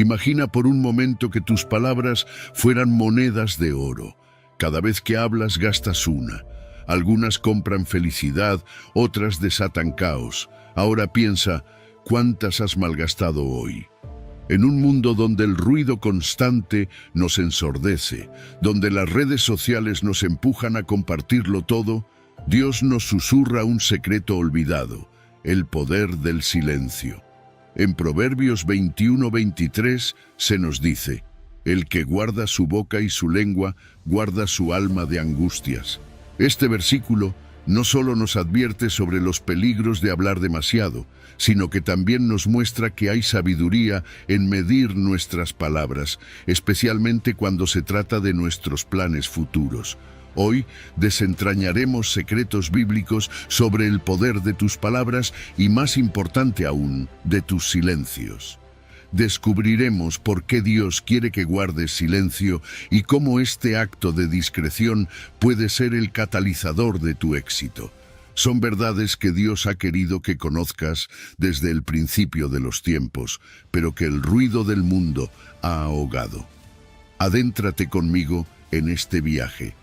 Imagina por un momento que tus palabras fueran monedas de oro. Cada vez que hablas gastas una. Algunas compran felicidad, otras desatan caos. Ahora piensa, ¿cuántas has malgastado hoy? En un mundo donde el ruido constante nos ensordece, donde las redes sociales nos empujan a compartirlo todo, Dios nos susurra un secreto olvidado, el poder del silencio. En Proverbios 21-23 se nos dice, el que guarda su boca y su lengua, guarda su alma de angustias. Este versículo no solo nos advierte sobre los peligros de hablar demasiado, sino que también nos muestra que hay sabiduría en medir nuestras palabras, especialmente cuando se trata de nuestros planes futuros. Hoy desentrañaremos secretos bíblicos sobre el poder de tus palabras y, más importante aún, de tus silencios. Descubriremos por qué Dios quiere que guardes silencio y cómo este acto de discreción puede ser el catalizador de tu éxito. Son verdades que Dios ha querido que conozcas desde el principio de los tiempos, pero que el ruido del mundo ha ahogado. Adéntrate conmigo en este viaje,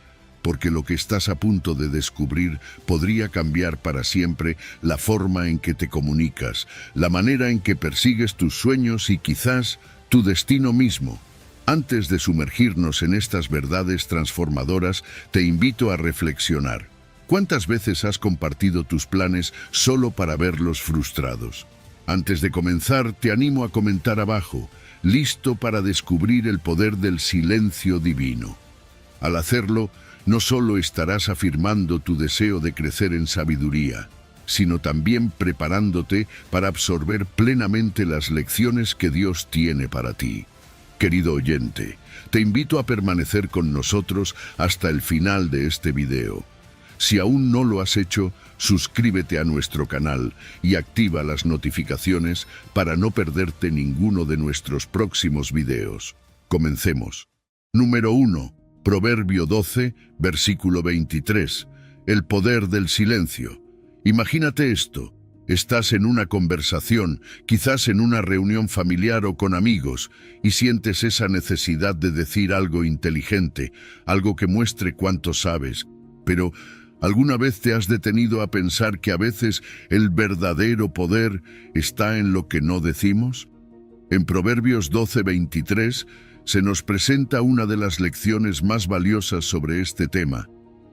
porque lo que estás a punto de descubrir podría cambiar para siempre la forma en que te comunicas, la manera en que persigues tus sueños y quizás tu destino mismo. Antes de sumergirnos en estas verdades transformadoras, te invito a reflexionar. ¿Cuántas veces has compartido tus planes solo para verlos frustrados? Antes de comenzar, te animo a comentar abajo, listo para descubrir el poder del silencio divino. Al hacerlo, no solo estarás afirmando tu deseo de crecer en sabiduría, sino también preparándote para absorber plenamente las lecciones que Dios tiene para ti. Querido oyente, te invito a permanecer con nosotros hasta el final de este video. Si aún no lo has hecho, suscríbete a nuestro canal y activa las notificaciones para no perderte ninguno de nuestros próximos videos. Comencemos. Número 1. Proverbio 12, versículo 23. El poder del silencio. Imagínate esto. Estás en una conversación, quizás en una reunión familiar o con amigos, y sientes esa necesidad de decir algo inteligente, algo que muestre cuánto sabes. Pero, ¿alguna vez te has detenido a pensar que a veces el verdadero poder está en lo que no decimos? En Proverbios 12:23 se nos presenta una de las lecciones más valiosas sobre este tema.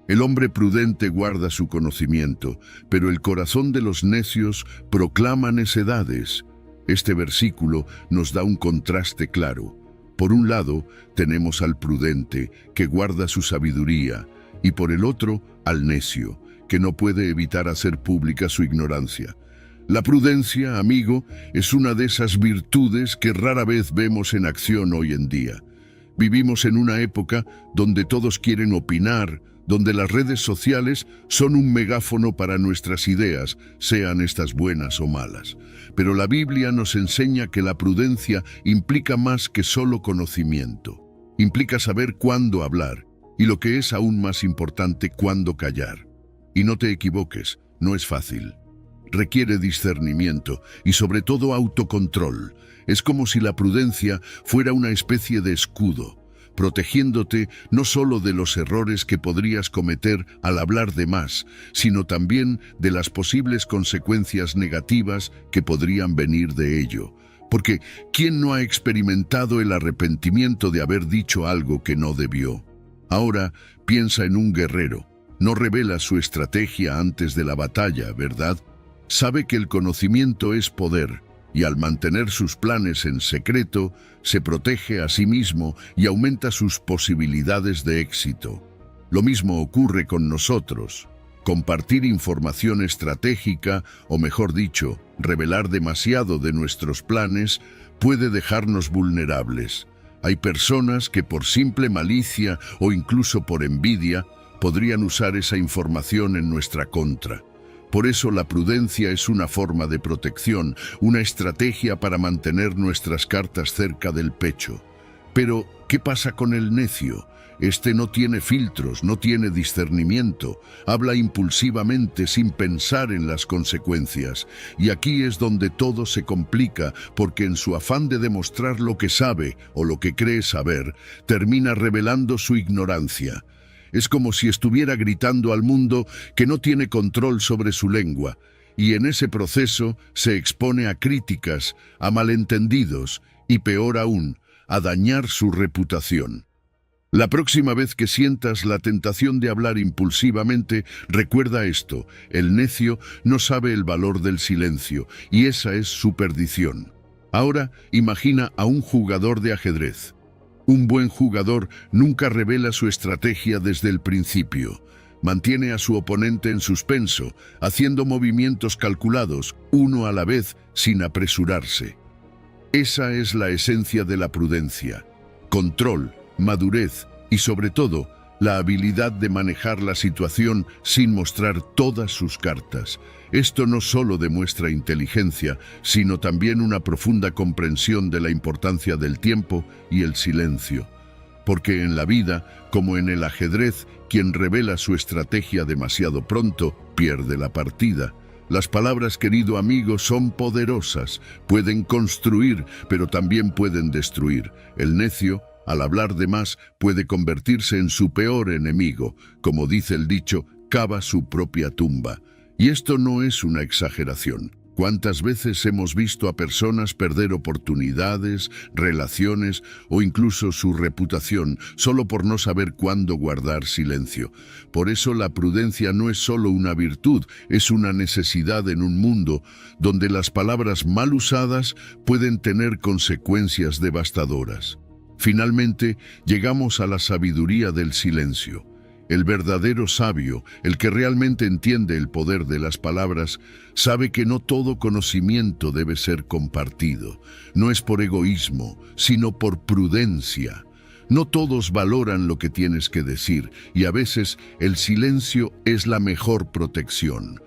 El hombre prudente guarda su conocimiento, pero el corazón de los necios proclama necedades. Este versículo nos da un contraste claro. Por un lado, tenemos al prudente, que guarda su sabiduría, y por el otro, al necio, que no puede evitar hacer pública su ignorancia. La prudencia, amigo, es una de esas virtudes que rara vez vemos en acción hoy en día. Vivimos en una época donde todos quieren opinar, donde las redes sociales son un megáfono para nuestras ideas, sean estas buenas o malas. Pero la Biblia nos enseña que la prudencia implica más que solo conocimiento. Implica saber cuándo hablar, y lo que es aún más importante, cuándo callar. Y no te equivoques, no es fácil. Requiere discernimiento y sobre todo autocontrol. Es como si la prudencia fuera una especie de escudo, protegiéndote no solo de los errores que podrías cometer al hablar de más, sino también de las posibles consecuencias negativas que podrían venir de ello. Porque, ¿quién no ha experimentado el arrepentimiento de haber dicho algo que no debió? Ahora, piensa en un guerrero. No revela su estrategia antes de la batalla, ¿verdad? Sabe que el conocimiento es poder, y al mantener sus planes en secreto, se protege a sí mismo y aumenta sus posibilidades de éxito. Lo mismo ocurre con nosotros. Compartir información estratégica, o mejor dicho, revelar demasiado de nuestros planes, puede dejarnos vulnerables. Hay personas que por simple malicia o incluso por envidia podrían usar esa información en nuestra contra. Por eso la prudencia es una forma de protección, una estrategia para mantener nuestras cartas cerca del pecho. Pero, ¿qué pasa con el necio? Este no tiene filtros, no tiene discernimiento, habla impulsivamente sin pensar en las consecuencias. Y aquí es donde todo se complica, porque en su afán de demostrar lo que sabe o lo que cree saber, termina revelando su ignorancia. Es como si estuviera gritando al mundo que no tiene control sobre su lengua, y en ese proceso se expone a críticas, a malentendidos y, peor aún, a dañar su reputación. La próxima vez que sientas la tentación de hablar impulsivamente, recuerda esto: el necio no sabe el valor del silencio, y esa es su perdición. Ahora, imagina a un jugador de ajedrez. Un buen jugador nunca revela su estrategia desde el principio. Mantiene a su oponente en suspenso, haciendo movimientos calculados, uno a la vez, sin apresurarse. Esa es la esencia de la prudencia: control, madurez y, sobre todo, la habilidad de manejar la situación sin mostrar todas sus cartas. Esto no solo demuestra inteligencia, sino también una profunda comprensión de la importancia del tiempo y el silencio. Porque en la vida, como en el ajedrez, quien revela su estrategia demasiado pronto pierde la partida. Las palabras, querido amigo, son poderosas. Pueden construir, pero también pueden destruir. El necio, al hablar de más, puede convertirse en su peor enemigo. Como dice el dicho, cava su propia tumba. Y esto no es una exageración. ¿Cuántas veces hemos visto a personas perder oportunidades, relaciones o incluso su reputación solo por no saber cuándo guardar silencio? Por eso la prudencia no es solo una virtud, es una necesidad en un mundo donde las palabras mal usadas pueden tener consecuencias devastadoras. Finalmente, llegamos a la sabiduría del silencio. El verdadero sabio, el que realmente entiende el poder de las palabras, sabe que no todo conocimiento debe ser compartido. No es por egoísmo, sino por prudencia. No todos valoran lo que tienes que decir, y a veces el silencio es la mejor protección.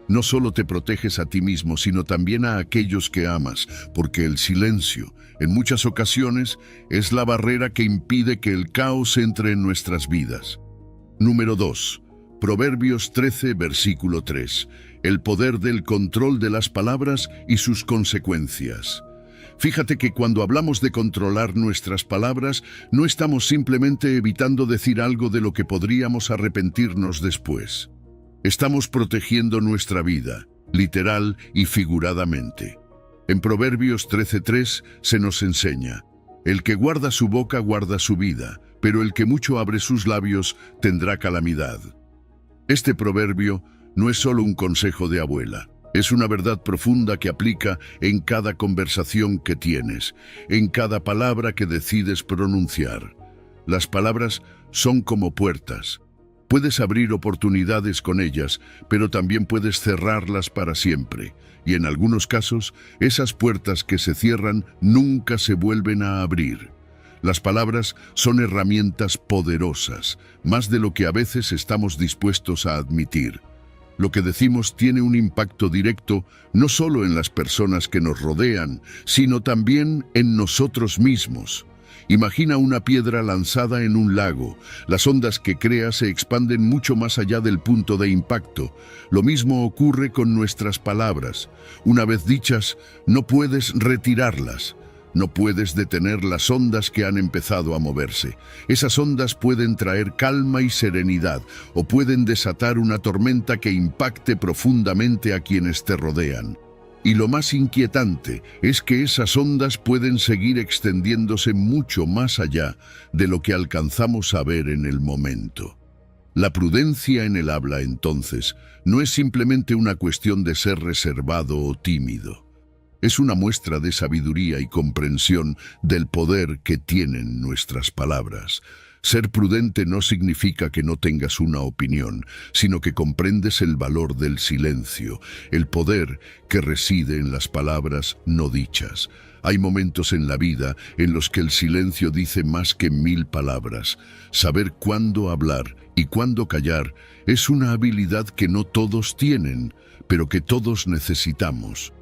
No solo te proteges a ti mismo, sino también a aquellos que amas, porque el silencio, en muchas ocasiones, es la barrera que impide que el caos entre en nuestras vidas. Número 2. Proverbios 13, versículo 3. El poder del control de las palabras y sus consecuencias. Fíjate que cuando hablamos de controlar nuestras palabras, no estamos simplemente evitando decir algo de lo que podríamos arrepentirnos después. Estamos protegiendo nuestra vida, literal y figuradamente. En Proverbios 13:3 se nos enseña: el que guarda su boca guarda su vida, pero el que mucho abre sus labios tendrá calamidad. Este proverbio no es solo un consejo de abuela, es una verdad profunda que aplica en cada conversación que tienes, en cada palabra que decides pronunciar. Las palabras son como puertas. Puedes abrir oportunidades con ellas, pero también puedes cerrarlas para siempre. Y en algunos casos, esas puertas que se cierran nunca se vuelven a abrir. Las palabras son herramientas poderosas, más de lo que a veces estamos dispuestos a admitir. Lo que decimos tiene un impacto directo no solo en las personas que nos rodean, sino también en nosotros mismos. Imagina una piedra lanzada en un lago. Las ondas que crea se expanden mucho más allá del punto de impacto. Lo mismo ocurre con nuestras palabras. Una vez dichas, no puedes retirarlas. No puedes detener las ondas que han empezado a moverse. Esas ondas pueden traer calma y serenidad, o pueden desatar una tormenta que impacte profundamente a quienes te rodean. Y lo más inquietante es que esas ondas pueden seguir extendiéndose mucho más allá de lo que alcanzamos a ver en el momento. La prudencia en el habla, entonces, no es simplemente una cuestión de ser reservado o tímido. Es una muestra de sabiduría y comprensión del poder que tienen nuestras palabras. Ser prudente no significa que no tengas una opinión, sino que comprendes el valor del silencio, el poder que reside en las palabras no dichas. Hay momentos en la vida en los que el silencio dice más que 1000 palabras. Saber cuándo hablar y cuándo callar es una habilidad que no todos tienen, pero que todos necesitamos.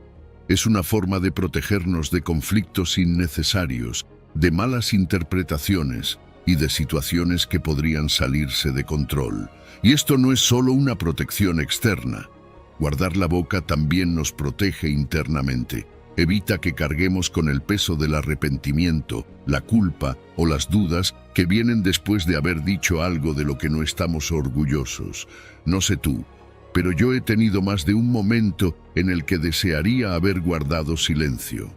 Es una forma de protegernos de conflictos innecesarios, de malas interpretaciones y de situaciones que podrían salirse de control. Y esto no es solo una protección externa. Guardar la boca también nos protege internamente. Evita que carguemos con el peso del arrepentimiento, la culpa o las dudas que vienen después de haber dicho algo de lo que no estamos orgullosos. No sé tú, pero yo he tenido más de un momento en el que desearía haber guardado silencio.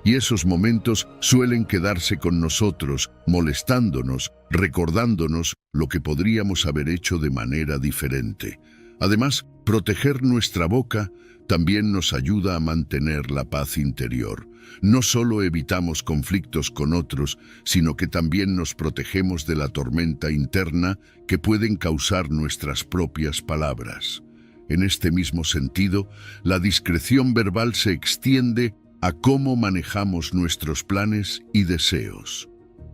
Y esos momentos suelen quedarse con nosotros, molestándonos, recordándonos lo que podríamos haber hecho de manera diferente. Además, proteger nuestra boca también nos ayuda a mantener la paz interior. No solo evitamos conflictos con otros, sino que también nos protegemos de la tormenta interna que pueden causar nuestras propias palabras. En este mismo sentido, la discreción verbal se extiende a cómo manejamos nuestros planes y deseos.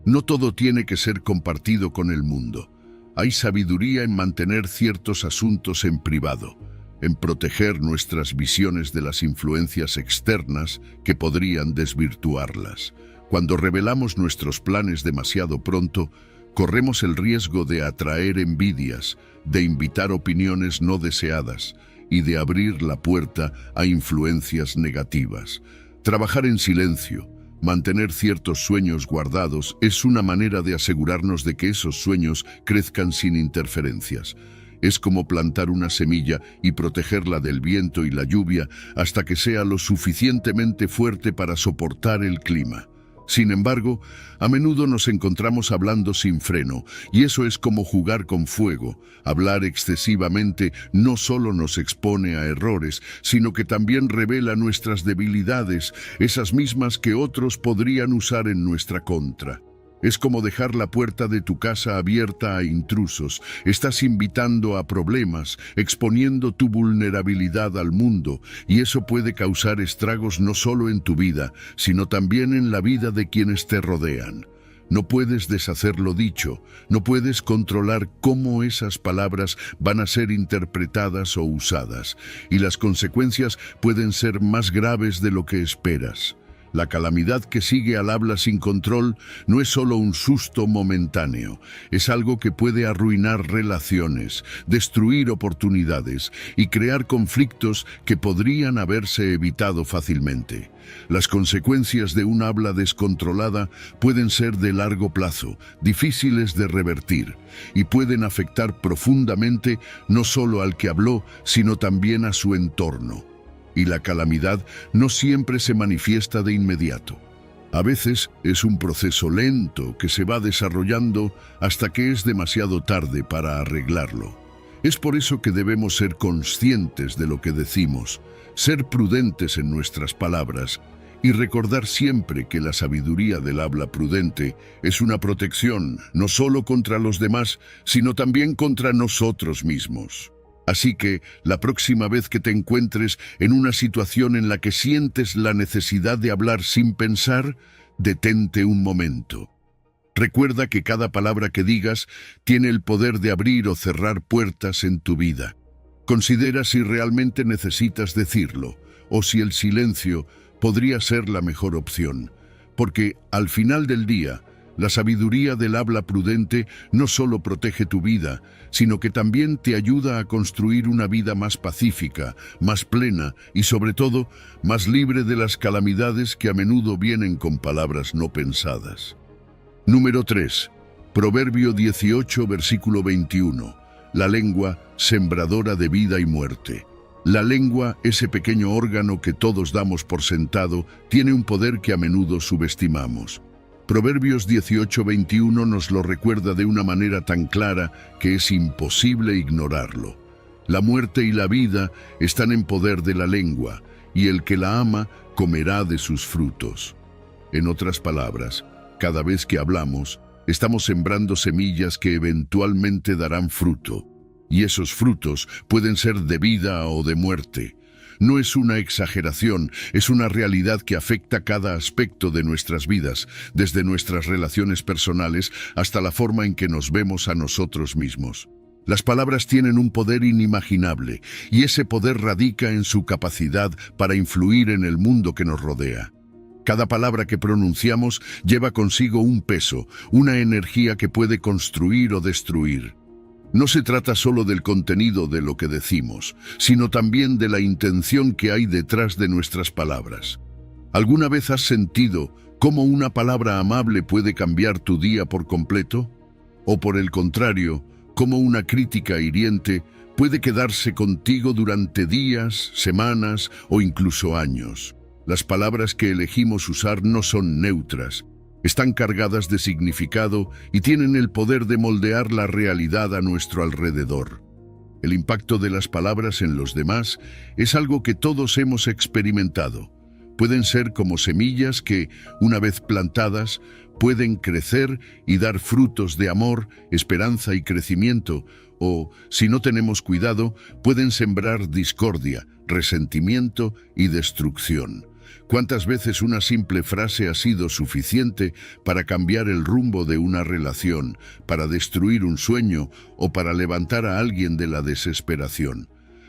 No todo tiene que ser compartido con el mundo. Hay sabiduría en mantener ciertos asuntos en privado, en proteger nuestras visiones de las influencias externas que podrían desvirtuarlas. Cuando revelamos nuestros planes demasiado pronto, corremos el riesgo de atraer envidias, de invitar opiniones no deseadas y de abrir la puerta a influencias negativas. Trabajar en silencio, mantener ciertos sueños guardados, es una manera de asegurarnos de que esos sueños crezcan sin interferencias. Es como plantar una semilla y protegerla del viento y la lluvia hasta que sea lo suficientemente fuerte para soportar el clima. Sin embargo, a menudo nos encontramos hablando sin freno, y eso es como jugar con fuego. Hablar excesivamente no solo nos expone a errores, sino que también revela nuestras debilidades, esas mismas que otros podrían usar en nuestra contra. Es como dejar la puerta de tu casa abierta a intrusos. Estás invitando a problemas, exponiendo tu vulnerabilidad al mundo, y eso puede causar estragos no solo en tu vida, sino también en la vida de quienes te rodean. No puedes deshacer lo dicho, no puedes controlar cómo esas palabras van a ser interpretadas o usadas, y las consecuencias pueden ser más graves de lo que esperas. La calamidad que sigue al habla sin control no es solo un susto momentáneo, es algo que puede arruinar relaciones, destruir oportunidades y crear conflictos que podrían haberse evitado fácilmente. Las consecuencias de un habla descontrolada pueden ser de largo plazo, difíciles de revertir, y pueden afectar profundamente no solo al que habló, sino también a su entorno. Y la calamidad no siempre se manifiesta de inmediato. A veces es un proceso lento que se va desarrollando hasta que es demasiado tarde para arreglarlo. Es por eso que debemos ser conscientes de lo que decimos, ser prudentes en nuestras palabras y recordar siempre que la sabiduría del habla prudente es una protección no solo contra los demás, sino también contra nosotros mismos. Así que, la próxima vez que te encuentres en una situación en la que sientes la necesidad de hablar sin pensar, detente un momento. Recuerda que cada palabra que digas tiene el poder de abrir o cerrar puertas en tu vida. Considera si realmente necesitas decirlo, o si el silencio podría ser la mejor opción. Porque, al final del día, la sabiduría del habla prudente no solo protege tu vida, sino que también te ayuda a construir una vida más pacífica, más plena y, sobre todo, más libre de las calamidades que a menudo vienen con palabras no pensadas. Número 3. Proverbio 18, versículo 21. La lengua, sembradora de vida y muerte. La lengua, ese pequeño órgano que todos damos por sentado, tiene un poder que a menudo subestimamos. Proverbios 18:21 nos lo recuerda de una manera tan clara que es imposible ignorarlo. La muerte y la vida están en poder de la lengua, y el que la ama comerá de sus frutos. En otras palabras, cada vez que hablamos, estamos sembrando semillas que eventualmente darán fruto, y esos frutos pueden ser de vida o de muerte. No es una exageración, es una realidad que afecta cada aspecto de nuestras vidas, desde nuestras relaciones personales hasta la forma en que nos vemos a nosotros mismos. Las palabras tienen un poder inimaginable, y ese poder radica en su capacidad para influir en el mundo que nos rodea. Cada palabra que pronunciamos lleva consigo un peso, una energía que puede construir o destruir. No se trata solo del contenido de lo que decimos, sino también de la intención que hay detrás de nuestras palabras. ¿Alguna vez has sentido cómo una palabra amable puede cambiar tu día por completo? O por el contrario, cómo una crítica hiriente puede quedarse contigo durante días, semanas o incluso años. Las palabras que elegimos usar no son neutras, están cargadas de significado y tienen el poder de moldear la realidad a nuestro alrededor. El impacto de las palabras en los demás es algo que todos hemos experimentado. Pueden ser como semillas que, una vez plantadas, pueden crecer y dar frutos de amor, esperanza y crecimiento, o, si no tenemos cuidado, pueden sembrar discordia, resentimiento y destrucción. ¿Cuántas veces una simple frase ha sido suficiente para cambiar el rumbo de una relación, para destruir un sueño o para levantar a alguien de la desesperación?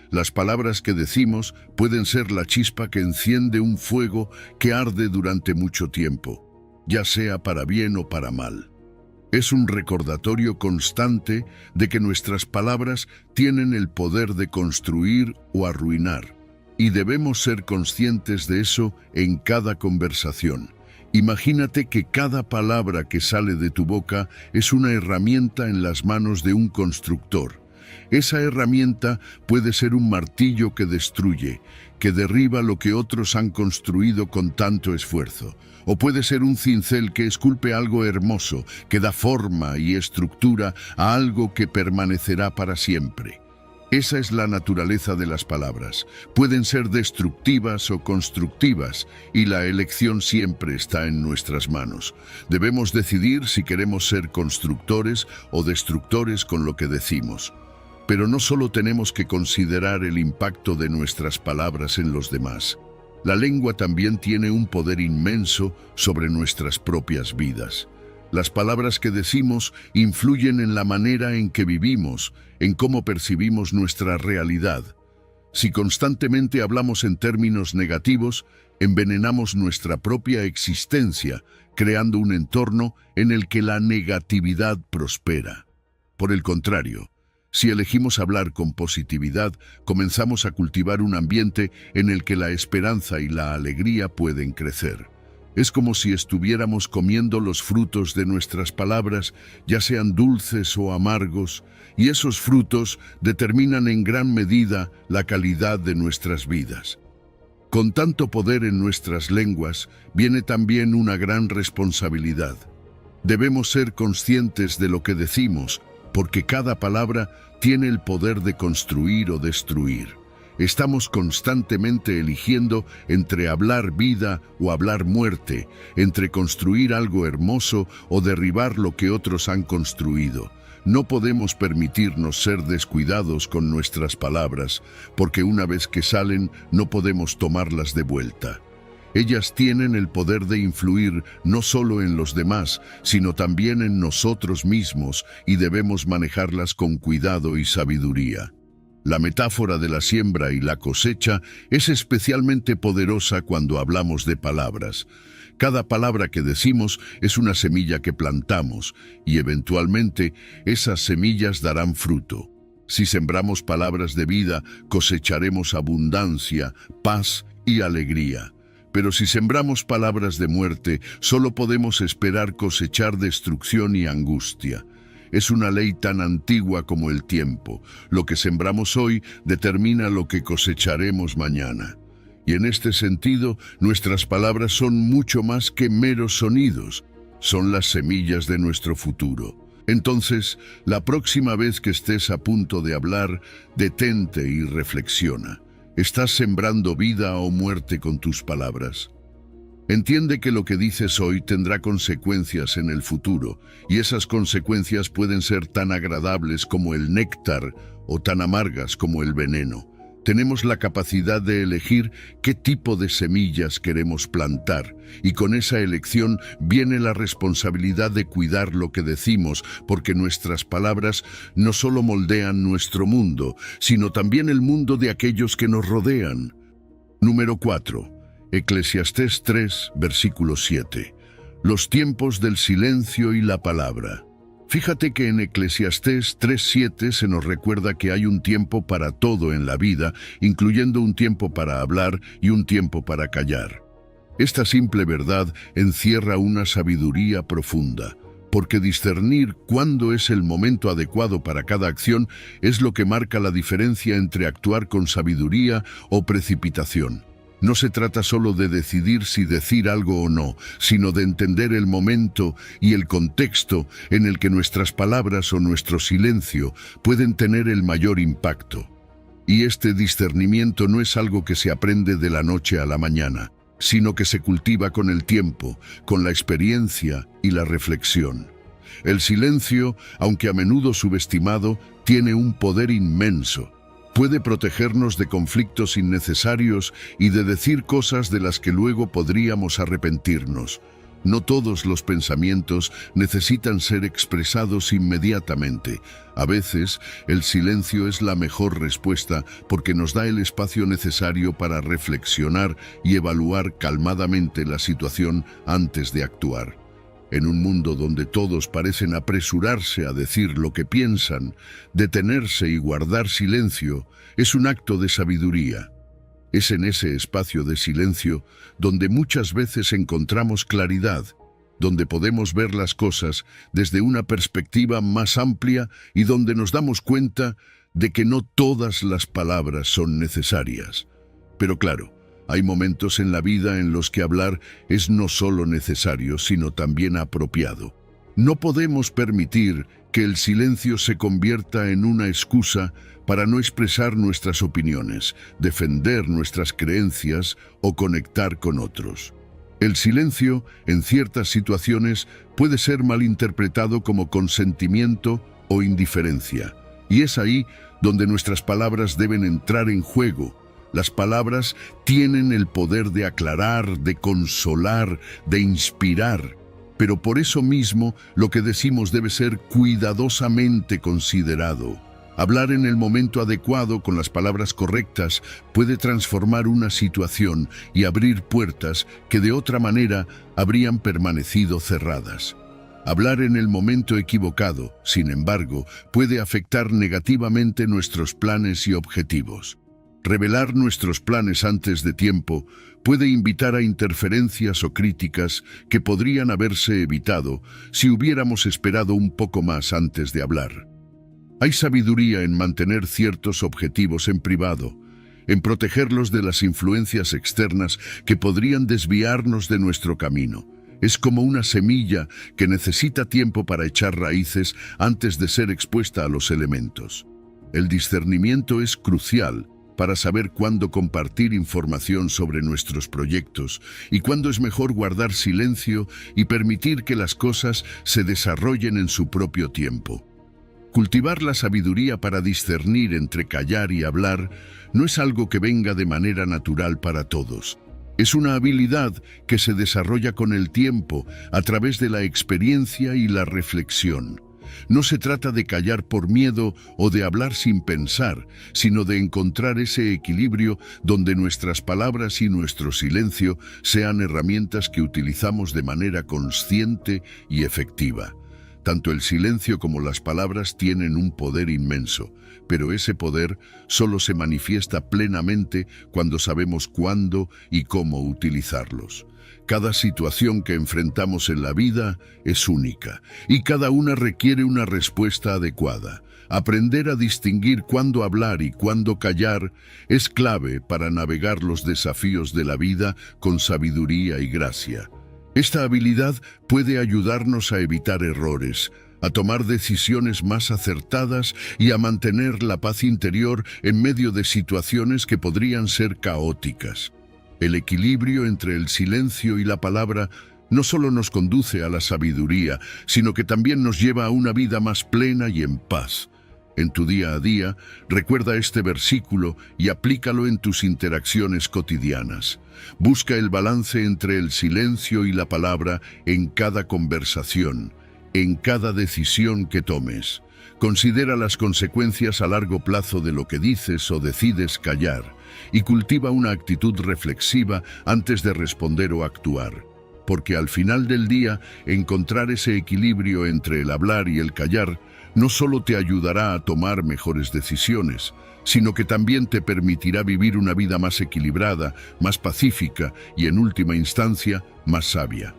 Las palabras que decimos pueden ser la chispa que enciende un fuego que arde durante mucho tiempo, ya sea para bien o para mal. Es un recordatorio constante de que nuestras palabras tienen el poder de construir o arruinar, y debemos ser conscientes de eso en cada conversación. Imagínate que cada palabra que sale de tu boca es una herramienta en las manos de un constructor. Esa herramienta puede ser un martillo que destruye, que derriba lo que otros han construido con tanto esfuerzo. O puede ser un cincel que esculpe algo hermoso, que da forma y estructura a algo que permanecerá para siempre. Esa es la naturaleza de las palabras. Pueden ser destructivas o constructivas, y la elección siempre está en nuestras manos. Debemos decidir si queremos ser constructores o destructores con lo que decimos. Pero no solo tenemos que considerar el impacto de nuestras palabras en los demás. La lengua también tiene un poder inmenso sobre nuestras propias vidas. Las palabras que decimos influyen en la manera en que vivimos, en cómo percibimos nuestra realidad. Si constantemente hablamos en términos negativos, envenenamos nuestra propia existencia, creando un entorno en el que la negatividad prospera. Por el contrario, si elegimos hablar con positividad, comenzamos a cultivar un ambiente en el que la esperanza y la alegría pueden crecer. Es como si estuviéramos comiendo los frutos de nuestras palabras, ya sean dulces o amargos, y esos frutos determinan en gran medida la calidad de nuestras vidas. Con tanto poder en nuestras lenguas, viene también una gran responsabilidad. Debemos ser conscientes de lo que decimos, porque cada palabra tiene el poder de construir o destruir. Estamos constantemente eligiendo entre hablar vida o hablar muerte, entre construir algo hermoso o derribar lo que otros han construido. No podemos permitirnos ser descuidados con nuestras palabras, porque una vez que salen no podemos tomarlas de vuelta. Ellas tienen el poder de influir no solo en los demás, sino también en nosotros mismos, y debemos manejarlas con cuidado y sabiduría. La metáfora de la siembra y la cosecha es especialmente poderosa cuando hablamos de palabras. Cada palabra que decimos es una semilla que plantamos, y eventualmente esas semillas darán fruto. Si sembramos palabras de vida, cosecharemos abundancia, paz y alegría. Pero si sembramos palabras de muerte, solo podemos esperar cosechar destrucción y angustia. Es una ley tan antigua como el tiempo. Lo que sembramos hoy determina lo que cosecharemos mañana. Y en este sentido, nuestras palabras son mucho más que meros sonidos. Son las semillas de nuestro futuro. Entonces, la próxima vez que estés a punto de hablar, detente y reflexiona. ¿Estás sembrando vida o muerte con tus palabras? Entiende que lo que dices hoy tendrá consecuencias en el futuro, y esas consecuencias pueden ser tan agradables como el néctar o tan amargas como el veneno. Tenemos la capacidad de elegir qué tipo de semillas queremos plantar, y con esa elección viene la responsabilidad de cuidar lo que decimos, porque nuestras palabras no solo moldean nuestro mundo, sino también el mundo de aquellos que nos rodean. Número 4. Eclesiastés 3, versículo 7. Los tiempos del silencio y la palabra. Fíjate que en Eclesiastés 3:7 se nos recuerda que hay un tiempo para todo en la vida, incluyendo un tiempo para hablar y un tiempo para callar. Esta simple verdad encierra una sabiduría profunda, porque discernir cuándo es el momento adecuado para cada acción es lo que marca la diferencia entre actuar con sabiduría o precipitación. No se trata solo de decidir si decir algo o no, sino de entender el momento y el contexto en el que nuestras palabras o nuestro silencio pueden tener el mayor impacto. Y este discernimiento no es algo que se aprende de la noche a la mañana, sino que se cultiva con el tiempo, con la experiencia y la reflexión. El silencio, aunque a menudo subestimado, tiene un poder inmenso. Puede protegernos de conflictos innecesarios y de decir cosas de las que luego podríamos arrepentirnos. No todos los pensamientos necesitan ser expresados inmediatamente. A veces, el silencio es la mejor respuesta porque nos da el espacio necesario para reflexionar y evaluar calmadamente la situación antes de actuar. En un mundo donde todos parecen apresurarse a decir lo que piensan, detenerse y guardar silencio es un acto de sabiduría. Es en ese espacio de silencio donde muchas veces encontramos claridad, donde podemos ver las cosas desde una perspectiva más amplia y donde nos damos cuenta de que no todas las palabras son necesarias. Pero claro, hay momentos en la vida en los que hablar es no solo necesario, sino también apropiado. No podemos permitir que el silencio se convierta en una excusa para no expresar nuestras opiniones, defender nuestras creencias o conectar con otros. El silencio, en ciertas situaciones, puede ser malinterpretado como consentimiento o indiferencia. Y es ahí donde nuestras palabras deben entrar en juego. Las palabras tienen el poder de aclarar, de consolar, de inspirar. Pero por eso mismo, lo que decimos debe ser cuidadosamente considerado. Hablar en el momento adecuado con las palabras correctas puede transformar una situación y abrir puertas que de otra manera habrían permanecido cerradas. Hablar en el momento equivocado, sin embargo, puede afectar negativamente nuestros planes y objetivos. Revelar nuestros planes antes de tiempo puede invitar a interferencias o críticas que podrían haberse evitado si hubiéramos esperado un poco más antes de hablar. Hay sabiduría en mantener ciertos objetivos en privado, en protegerlos de las influencias externas que podrían desviarnos de nuestro camino. Es como una semilla que necesita tiempo para echar raíces antes de ser expuesta a los elementos. El discernimiento es crucial para saber cuándo compartir información sobre nuestros proyectos y cuándo es mejor guardar silencio y permitir que las cosas se desarrollen en su propio tiempo. Cultivar la sabiduría para discernir entre callar y hablar no es algo que venga de manera natural para todos. Es una habilidad que se desarrolla con el tiempo a través de la experiencia y la reflexión. No se trata de callar por miedo o de hablar sin pensar, sino de encontrar ese equilibrio donde nuestras palabras y nuestro silencio sean herramientas que utilizamos de manera consciente y efectiva. Tanto el silencio como las palabras tienen un poder inmenso, pero ese poder solo se manifiesta plenamente cuando sabemos cuándo y cómo utilizarlos. Cada situación que enfrentamos en la vida es única y cada una requiere una respuesta adecuada. Aprender a distinguir cuándo hablar y cuándo callar es clave para navegar los desafíos de la vida con sabiduría y gracia. Esta habilidad puede ayudarnos a evitar errores, a tomar decisiones más acertadas y a mantener la paz interior en medio de situaciones que podrían ser caóticas. El equilibrio entre el silencio y la palabra no solo nos conduce a la sabiduría, sino que también nos lleva a una vida más plena y en paz. En tu día a día, recuerda este versículo y aplícalo en tus interacciones cotidianas. Busca el balance entre el silencio y la palabra en cada conversación, en cada decisión que tomes. Considera las consecuencias a largo plazo de lo que dices o decides callar. y cultiva una actitud reflexiva antes de responder o actuar. Porque al final del día, encontrar ese equilibrio entre el hablar y el callar no solo te ayudará a tomar mejores decisiones, sino que también te permitirá vivir una vida más equilibrada, más pacífica y, en última instancia, más sabia.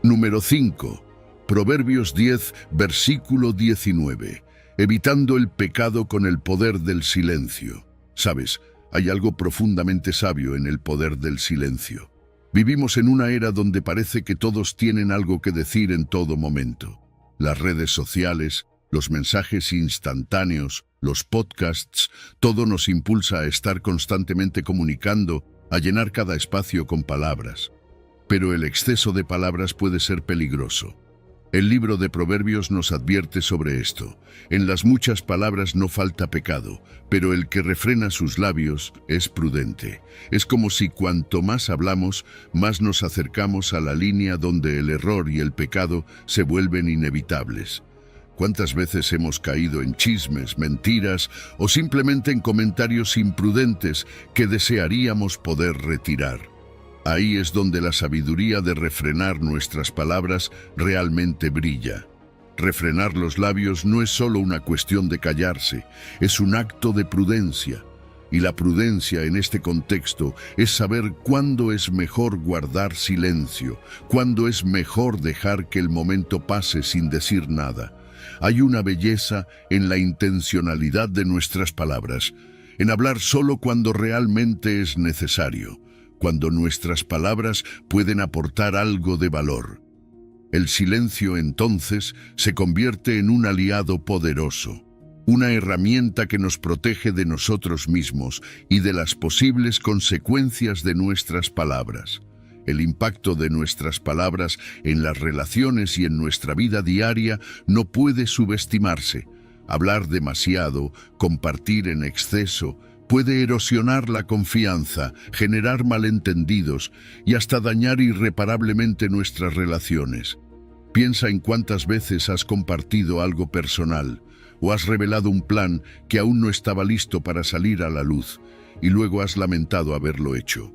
Número 5. Proverbios 10, versículo 19. Evitando el pecado con el poder del silencio. ¿Sabes? Hay algo profundamente sabio en el poder del silencio. Vivimos en una era donde parece que todos tienen algo que decir en todo momento. Las redes sociales, los mensajes instantáneos, los podcasts, todo nos impulsa a estar constantemente comunicando, a llenar cada espacio con palabras. Pero el exceso de palabras puede ser peligroso. El libro de Proverbios nos advierte sobre esto. En las muchas palabras no falta pecado, pero el que refrena sus labios es prudente. Es como si cuanto más hablamos, más nos acercamos a la línea donde el error y el pecado se vuelven inevitables. ¿Cuántas veces hemos caído en chismes, mentiras o simplemente en comentarios imprudentes que desearíamos poder retirar? Ahí es donde la sabiduría de refrenar nuestras palabras realmente brilla. Refrenar los labios no es solo una cuestión de callarse, es un acto de prudencia. Y la prudencia en este contexto es saber cuándo es mejor guardar silencio, cuándo es mejor dejar que el momento pase sin decir nada. Hay una belleza en la intencionalidad de nuestras palabras, en hablar solo cuando realmente es necesario, cuando nuestras palabras pueden aportar algo de valor. El silencio, entonces, se convierte en un aliado poderoso, una herramienta que nos protege de nosotros mismos y de las posibles consecuencias de nuestras palabras. El impacto de nuestras palabras en las relaciones y en nuestra vida diaria no puede subestimarse. Hablar demasiado, compartir en exceso, puede erosionar la confianza, generar malentendidos y hasta dañar irreparablemente nuestras relaciones. Piensa en cuántas veces has compartido algo personal o has revelado un plan que aún no estaba listo para salir a la luz y luego has lamentado haberlo hecho.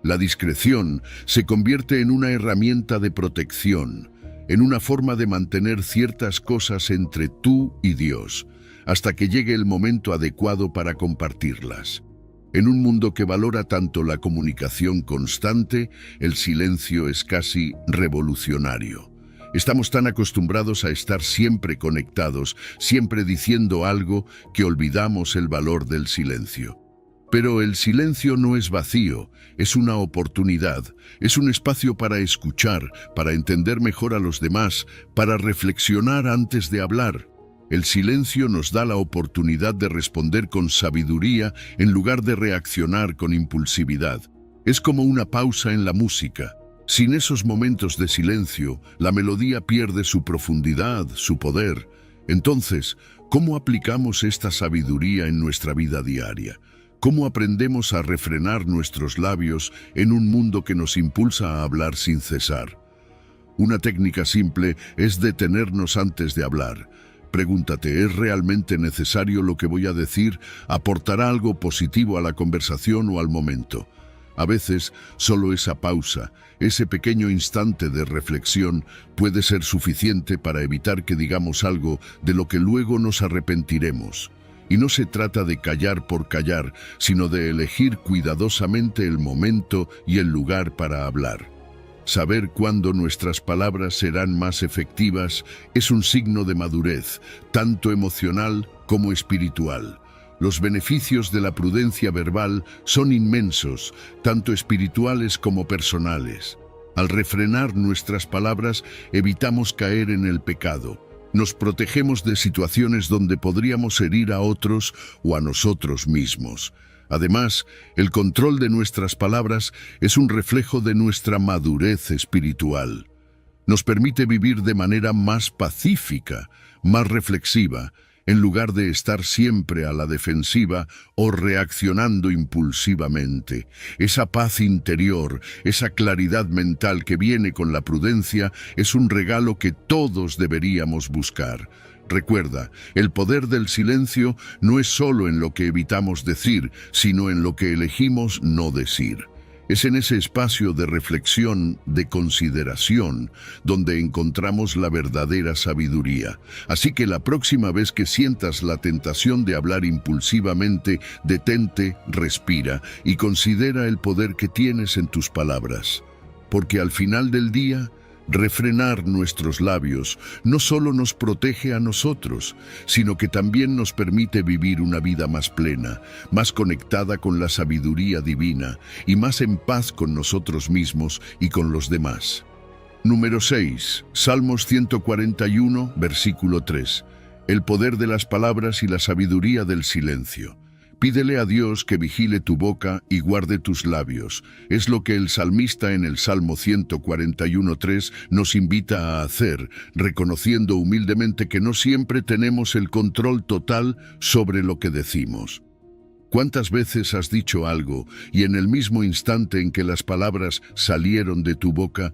La discreción se convierte en una herramienta de protección, en una forma de mantener ciertas cosas entre tú y Dios, hasta que llegue el momento adecuado para compartirlas. En un mundo que valora tanto la comunicación constante, el silencio es casi revolucionario. Estamos tan acostumbrados a estar siempre conectados, siempre diciendo algo, que olvidamos el valor del silencio. Pero el silencio no es vacío, es una oportunidad, es un espacio para escuchar, para entender mejor a los demás, para reflexionar antes de hablar. El silencio nos da la oportunidad de responder con sabiduría en lugar de reaccionar con impulsividad. Es como una pausa en la música. Sin esos momentos de silencio, la melodía pierde su profundidad, su poder. Entonces, ¿cómo aplicamos esta sabiduría en nuestra vida diaria? ¿Cómo aprendemos a refrenar nuestros labios en un mundo que nos impulsa a hablar sin cesar? Una técnica simple es detenernos antes de hablar. Pregúntate, ¿es realmente necesario lo que voy a decir? ¿Aportará algo positivo a la conversación o al momento? A veces, solo esa pausa, ese pequeño instante de reflexión, puede ser suficiente para evitar que digamos algo de lo que luego nos arrepentiremos. Y no se trata de callar por callar, sino de elegir cuidadosamente el momento y el lugar para hablar. Saber cuándo nuestras palabras serán más efectivas es un signo de madurez, tanto emocional como espiritual. Los beneficios de la prudencia verbal son inmensos, tanto espirituales como personales. Al refrenar nuestras palabras, evitamos caer en el pecado. Nos protegemos de situaciones donde podríamos herir a otros o a nosotros mismos. Además, el control de nuestras palabras es un reflejo de nuestra madurez espiritual. Nos permite vivir de manera más pacífica, más reflexiva, en lugar de estar siempre a la defensiva o reaccionando impulsivamente. Esa paz interior, esa claridad mental que viene con la prudencia, es un regalo que todos deberíamos buscar. Recuerda, el poder del silencio no es solo en lo que evitamos decir, sino en lo que elegimos no decir. Es en ese espacio de reflexión, de consideración, donde encontramos la verdadera sabiduría. Así que la próxima vez que sientas la tentación de hablar impulsivamente, detente, respira y considera el poder que tienes en tus palabras. Porque al final del día, refrenar nuestros labios no solo nos protege a nosotros, sino que también nos permite vivir una vida más plena, más conectada con la sabiduría divina y más en paz con nosotros mismos y con los demás. Número 6. Salmos 141, versículo 3. El poder de las palabras y la sabiduría del silencio. Pídele a Dios que vigile tu boca y guarde tus labios. Es lo que el salmista en el Salmo 141.3 nos invita a hacer, reconociendo humildemente que no siempre tenemos el control total sobre lo que decimos. ¿Cuántas veces has dicho algo y en el mismo instante en que las palabras salieron de tu boca,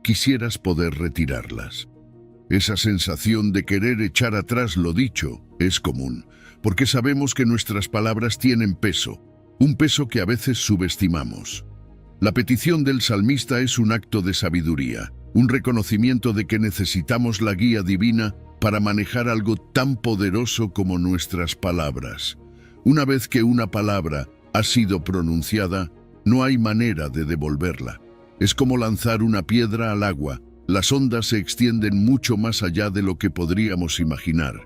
quisieras poder retirarlas? Esa sensación de querer echar atrás lo dicho es común, porque sabemos que nuestras palabras tienen peso, un peso que a veces subestimamos. La petición del salmista es un acto de sabiduría, un reconocimiento de que necesitamos la guía divina para manejar algo tan poderoso como nuestras palabras. Una vez que una palabra ha sido pronunciada, no hay manera de devolverla. Es como lanzar una piedra al agua. Las ondas se extienden mucho más allá de lo que podríamos imaginar.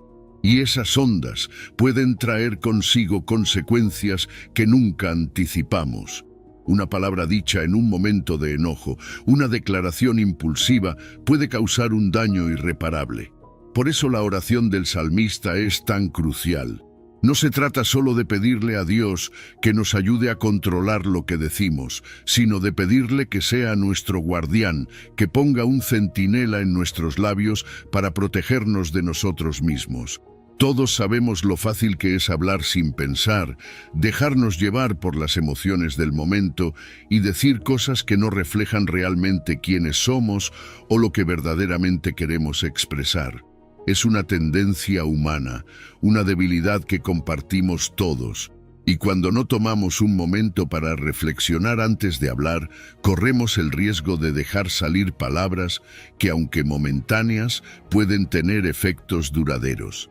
Y esas ondas pueden traer consigo consecuencias que nunca anticipamos. Una palabra dicha en un momento de enojo, una declaración impulsiva, puede causar un daño irreparable. Por eso la oración del salmista es tan crucial. No se trata solo de pedirle a Dios que nos ayude a controlar lo que decimos, sino de pedirle que sea nuestro guardián, que ponga un centinela en nuestros labios para protegernos de nosotros mismos. Todos sabemos lo fácil que es hablar sin pensar, dejarnos llevar por las emociones del momento y decir cosas que no reflejan realmente quiénes somos o lo que verdaderamente queremos expresar. Es una tendencia humana, una debilidad que compartimos todos. Y cuando no tomamos un momento para reflexionar antes de hablar, corremos el riesgo de dejar salir palabras que, aunque momentáneas, pueden tener efectos duraderos.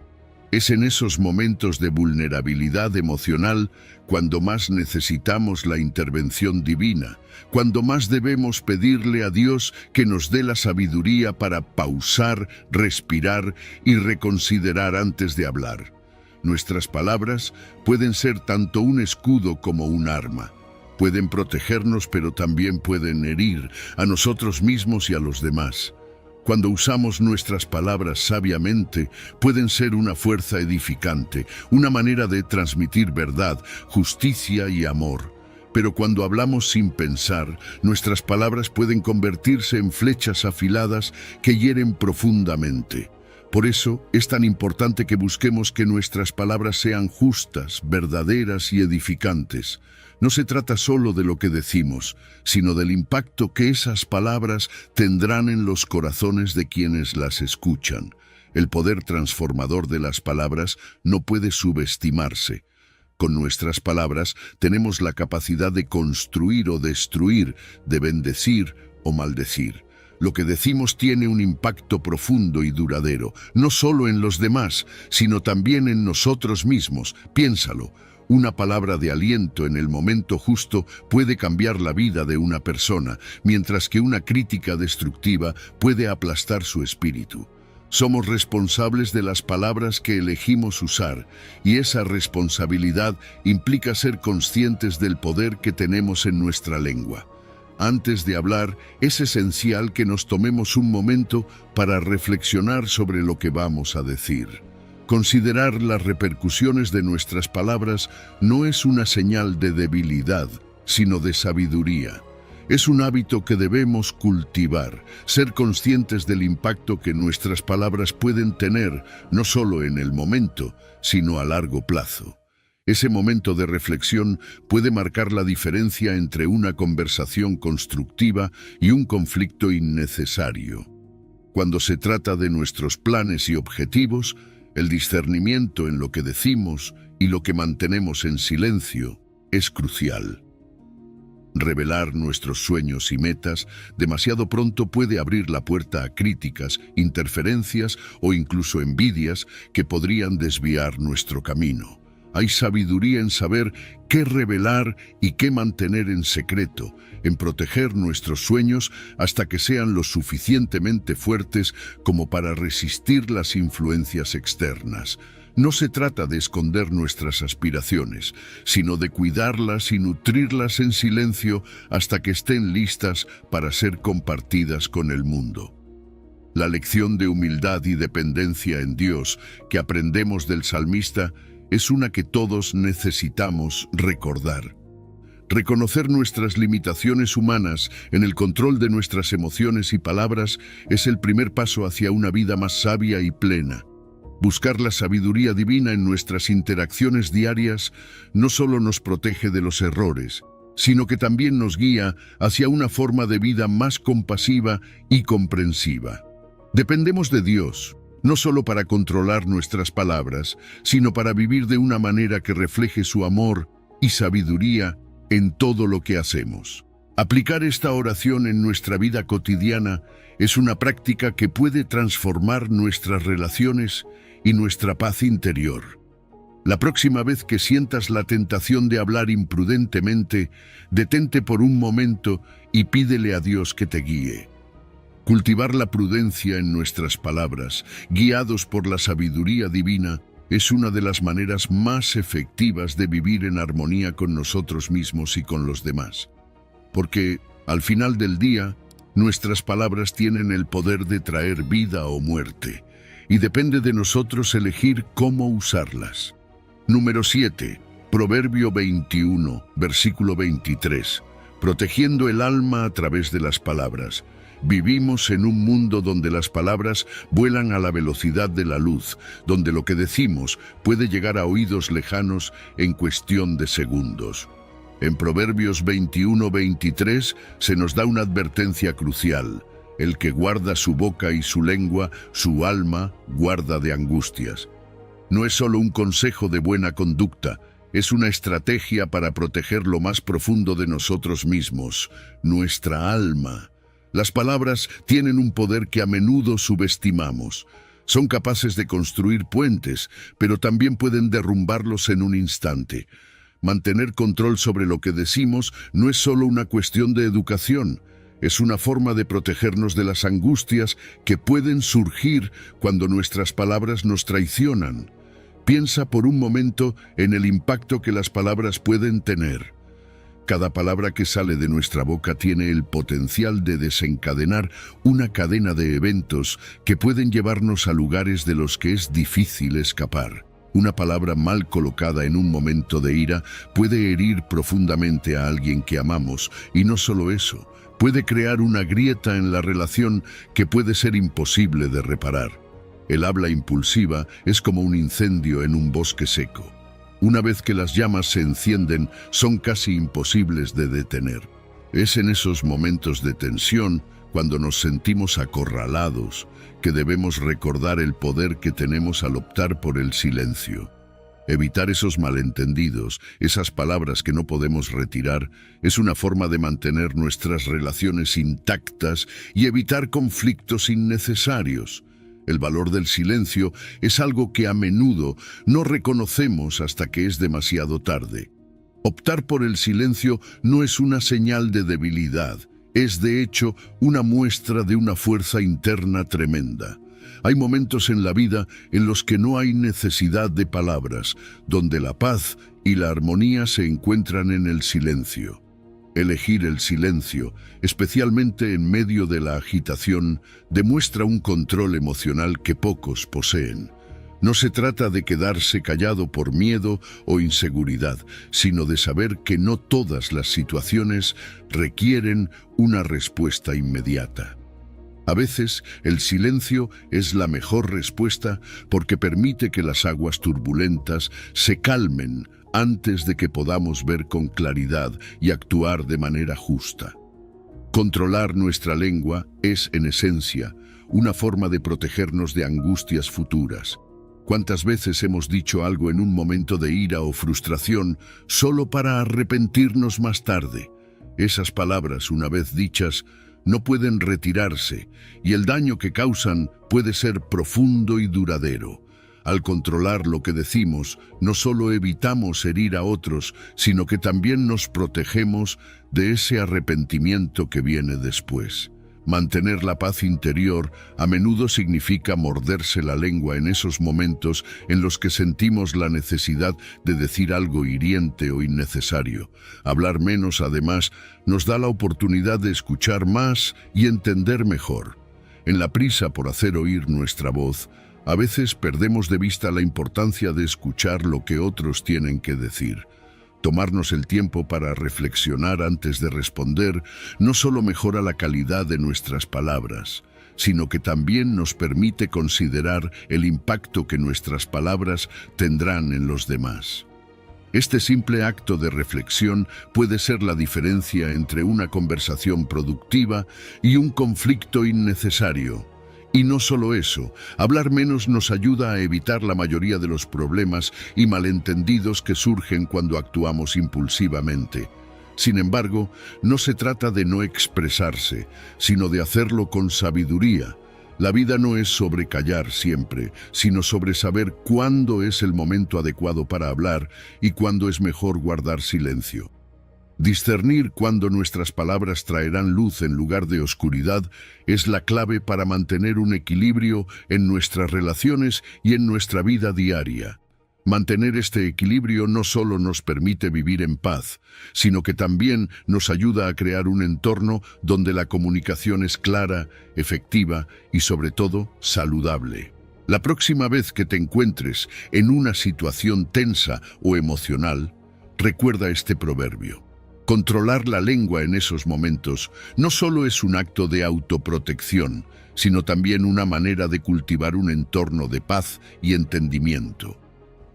Es en esos momentos de vulnerabilidad emocional cuando más necesitamos la intervención divina, cuando más debemos pedirle a Dios que nos dé la sabiduría para pausar, respirar y reconsiderar antes de hablar. Nuestras palabras pueden ser tanto un escudo como un arma. Pueden protegernos, pero también pueden herir a nosotros mismos y a los demás. Cuando usamos nuestras palabras sabiamente, pueden ser una fuerza edificante, una manera de transmitir verdad, justicia y amor. Pero cuando hablamos sin pensar, nuestras palabras pueden convertirse en flechas afiladas que hieren profundamente. Por eso es tan importante que busquemos que nuestras palabras sean justas, verdaderas y edificantes. No se trata solo de lo que decimos, sino del impacto que esas palabras tendrán en los corazones de quienes las escuchan. El poder transformador de las palabras no puede subestimarse. Con nuestras palabras tenemos la capacidad de construir o destruir, de bendecir o maldecir. Lo que decimos tiene un impacto profundo y duradero, no solo en los demás, sino también en nosotros mismos. Piénsalo. Una palabra de aliento en el momento justo puede cambiar la vida de una persona, mientras que una crítica destructiva puede aplastar su espíritu. Somos responsables de las palabras que elegimos usar, y esa responsabilidad implica ser conscientes del poder que tenemos en nuestra lengua. Antes de hablar, es esencial que nos tomemos un momento para reflexionar sobre lo que vamos a decir. Considerar las repercusiones de nuestras palabras no es una señal de debilidad, sino de sabiduría. Es un hábito que debemos cultivar, ser conscientes del impacto que nuestras palabras pueden tener, no solo en el momento, sino a largo plazo. Ese momento de reflexión puede marcar la diferencia entre una conversación constructiva y un conflicto innecesario. Cuando se trata de nuestros planes y objetivos, El discernimiento en lo que decimos y lo que mantenemos en silencio es crucial. Revelar nuestros sueños y metas demasiado pronto puede abrir la puerta a críticas, interferencias o incluso envidias que podrían desviar nuestro camino. Hay sabiduría en saber qué revelar y qué mantener en secreto, en proteger nuestros sueños hasta que sean lo suficientemente fuertes como para resistir las influencias externas. No se trata de esconder nuestras aspiraciones, sino de cuidarlas y nutrirlas en silencio hasta que estén listas para ser compartidas con el mundo. La lección de humildad y dependencia en Dios que aprendemos del salmista es una que todos necesitamos recordar. Reconocer nuestras limitaciones humanas en el control de nuestras emociones y palabras es el primer paso hacia una vida más sabia y plena. Buscar la sabiduría divina en nuestras interacciones diarias no solo nos protege de los errores, sino que también nos guía hacia una forma de vida más compasiva y comprensiva. Dependemos de Dios, no solo para controlar nuestras palabras, sino para vivir de una manera que refleje su amor y sabiduría en todo lo que hacemos. Aplicar esta oración en nuestra vida cotidiana es una práctica que puede transformar nuestras relaciones y nuestra paz interior. La próxima vez que sientas la tentación de hablar imprudentemente, detente por un momento y pídele a Dios que te guíe. Cultivar la prudencia en nuestras palabras, guiados por la sabiduría divina, es una de las maneras más efectivas de vivir en armonía con nosotros mismos y con los demás. Porque, al final del día, nuestras palabras tienen el poder de traer vida o muerte, y depende de nosotros elegir cómo usarlas. Número 7. Proverbio 21, versículo 23. Protegiendo el alma a través de las palabras. Vivimos en un mundo donde las palabras vuelan a la velocidad de la luz, donde lo que decimos puede llegar a oídos lejanos en cuestión de segundos. En Proverbios 21-23 se nos da una advertencia crucial. El que guarda su boca y su lengua, su alma guarda de angustias. No es solo un consejo de buena conducta, es una estrategia para proteger lo más profundo de nosotros mismos, nuestra alma. Las palabras tienen un poder que a menudo subestimamos. Son capaces de construir puentes, pero también pueden derrumbarlos en un instante. Mantener control sobre lo que decimos no es solo una cuestión de educación, es una forma de protegernos de las angustias que pueden surgir cuando nuestras palabras nos traicionan. Piensa por un momento en el impacto que las palabras pueden tener. Cada palabra que sale de nuestra boca tiene el potencial de desencadenar una cadena de eventos que pueden llevarnos a lugares de los que es difícil escapar. Una palabra mal colocada en un momento de ira puede herir profundamente a alguien que amamos, y no solo eso, puede crear una grieta en la relación que puede ser imposible de reparar. El habla impulsiva es como un incendio en un bosque seco. Una vez que las llamas se encienden, son casi imposibles de detener. Es en esos momentos de tensión, cuando nos sentimos acorralados, que debemos recordar el poder que tenemos al optar por el silencio. Evitar esos malentendidos, esas palabras que no podemos retirar, es una forma de mantener nuestras relaciones intactas y evitar conflictos innecesarios. El valor del silencio es algo que a menudo no reconocemos hasta que es demasiado tarde. Optar por el silencio no es una señal de debilidad, es de hecho una muestra de una fuerza interna tremenda. Hay momentos en la vida en los que no hay necesidad de palabras, donde la paz y la armonía se encuentran en el silencio. Elegir el silencio, especialmente en medio de la agitación, demuestra un control emocional que pocos poseen. No se trata de quedarse callado por miedo o inseguridad, sino de saber que no todas las situaciones requieren una respuesta inmediata. A veces, el silencio es la mejor respuesta porque permite que las aguas turbulentas se calmen antes de que podamos ver con claridad y actuar de manera justa. Controlar nuestra lengua es, en esencia, una forma de protegernos de angustias futuras. ¿Cuántas veces hemos dicho algo en un momento de ira o frustración solo para arrepentirnos más tarde? Esas palabras, una vez dichas, no pueden retirarse y el daño que causan puede ser profundo y duradero. Al controlar lo que decimos, no solo evitamos herir a otros, sino que también nos protegemos de ese arrepentimiento que viene después. Mantener la paz interior a menudo significa morderse la lengua en esos momentos en los que sentimos la necesidad de decir algo hiriente o innecesario. Hablar menos, además, nos da la oportunidad de escuchar más y entender mejor. En la prisa por hacer oír nuestra voz, a veces perdemos de vista la importancia de escuchar lo que otros tienen que decir. Tomarnos el tiempo para reflexionar antes de responder no solo mejora la calidad de nuestras palabras, sino que también nos permite considerar el impacto que nuestras palabras tendrán en los demás. Este simple acto de reflexión puede ser la diferencia entre una conversación productiva y un conflicto innecesario. Y no solo eso, hablar menos nos ayuda a evitar la mayoría de los problemas y malentendidos que surgen cuando actuamos impulsivamente. Sin embargo, no se trata de no expresarse, sino de hacerlo con sabiduría. La vida no es sobre callar siempre, sino sobre saber cuándo es el momento adecuado para hablar y cuándo es mejor guardar silencio. Discernir cuándo nuestras palabras traerán luz en lugar de oscuridad es la clave para mantener un equilibrio en nuestras relaciones y en nuestra vida diaria. Mantener este equilibrio no solo nos permite vivir en paz, sino que también nos ayuda a crear un entorno donde la comunicación es clara, efectiva y, sobre todo, saludable. La próxima vez que te encuentres en una situación tensa o emocional, recuerda este proverbio. Controlar la lengua en esos momentos no solo es un acto de autoprotección, sino también una manera de cultivar un entorno de paz y entendimiento.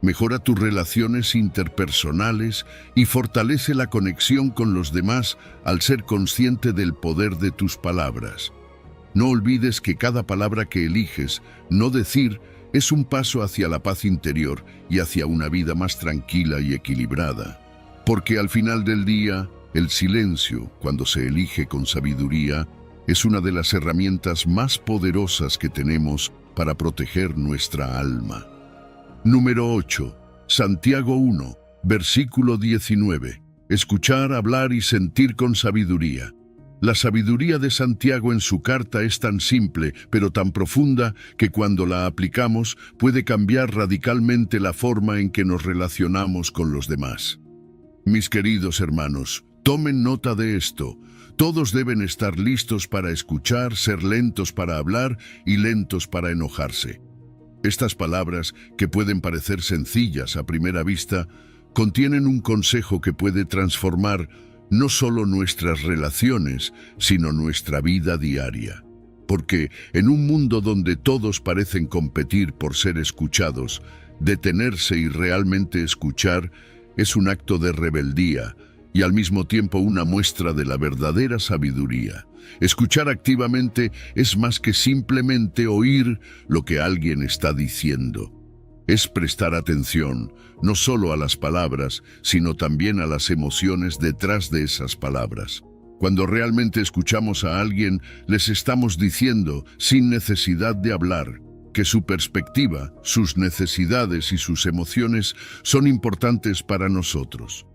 Mejora tus relaciones interpersonales y fortalece la conexión con los demás al ser consciente del poder de tus palabras. No olvides que cada palabra que eliges no decir es un paso hacia la paz interior y hacia una vida más tranquila y equilibrada. Porque al final del día, el silencio, cuando se elige con sabiduría, es una de las herramientas más poderosas que tenemos para proteger nuestra alma. Número 8. Santiago 1, versículo 19. Escuchar, hablar y sentir con sabiduría. La sabiduría de Santiago en su carta es tan simple, pero tan profunda, que cuando la aplicamos puede cambiar radicalmente la forma en que nos relacionamos con los demás. Mis queridos hermanos, tomen nota de esto. Todos deben estar listos para escuchar, ser lentos para hablar y lentos para enojarse. Estas palabras, que pueden parecer sencillas a primera vista, contienen un consejo que puede transformar no solo nuestras relaciones, sino nuestra vida diaria. Porque en un mundo donde todos parecen competir por ser escuchados, detenerse y realmente escuchar es un acto de rebeldía y al mismo tiempo una muestra de la verdadera sabiduría. Escuchar activamente es más que simplemente oír lo que alguien está diciendo. Es prestar atención, no solo a las palabras, sino también a las emociones detrás de esas palabras. Cuando realmente escuchamos a alguien, les estamos diciendo, sin necesidad de hablar, que su perspectiva, sus necesidades y sus emociones son importantes para nosotros.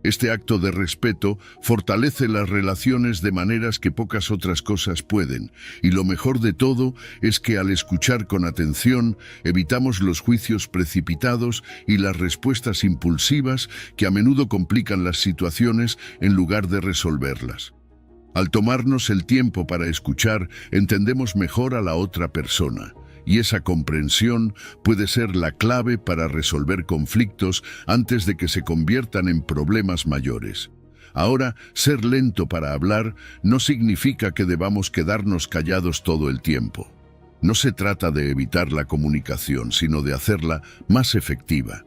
Este acto de respeto fortalece las relaciones de maneras que pocas otras cosas pueden, y lo mejor de todo es que al escuchar con atención evitamos los juicios precipitados y las respuestas impulsivas que a menudo complican las situaciones en lugar de resolverlas. Al tomarnos el tiempo para escuchar, entendemos mejor a la otra persona. Y esa comprensión puede ser la clave para resolver conflictos antes de que se conviertan en problemas mayores. Ahora, ser lento para hablar no significa que debamos quedarnos callados todo el tiempo. No se trata de evitar la comunicación, sino de hacerla más efectiva.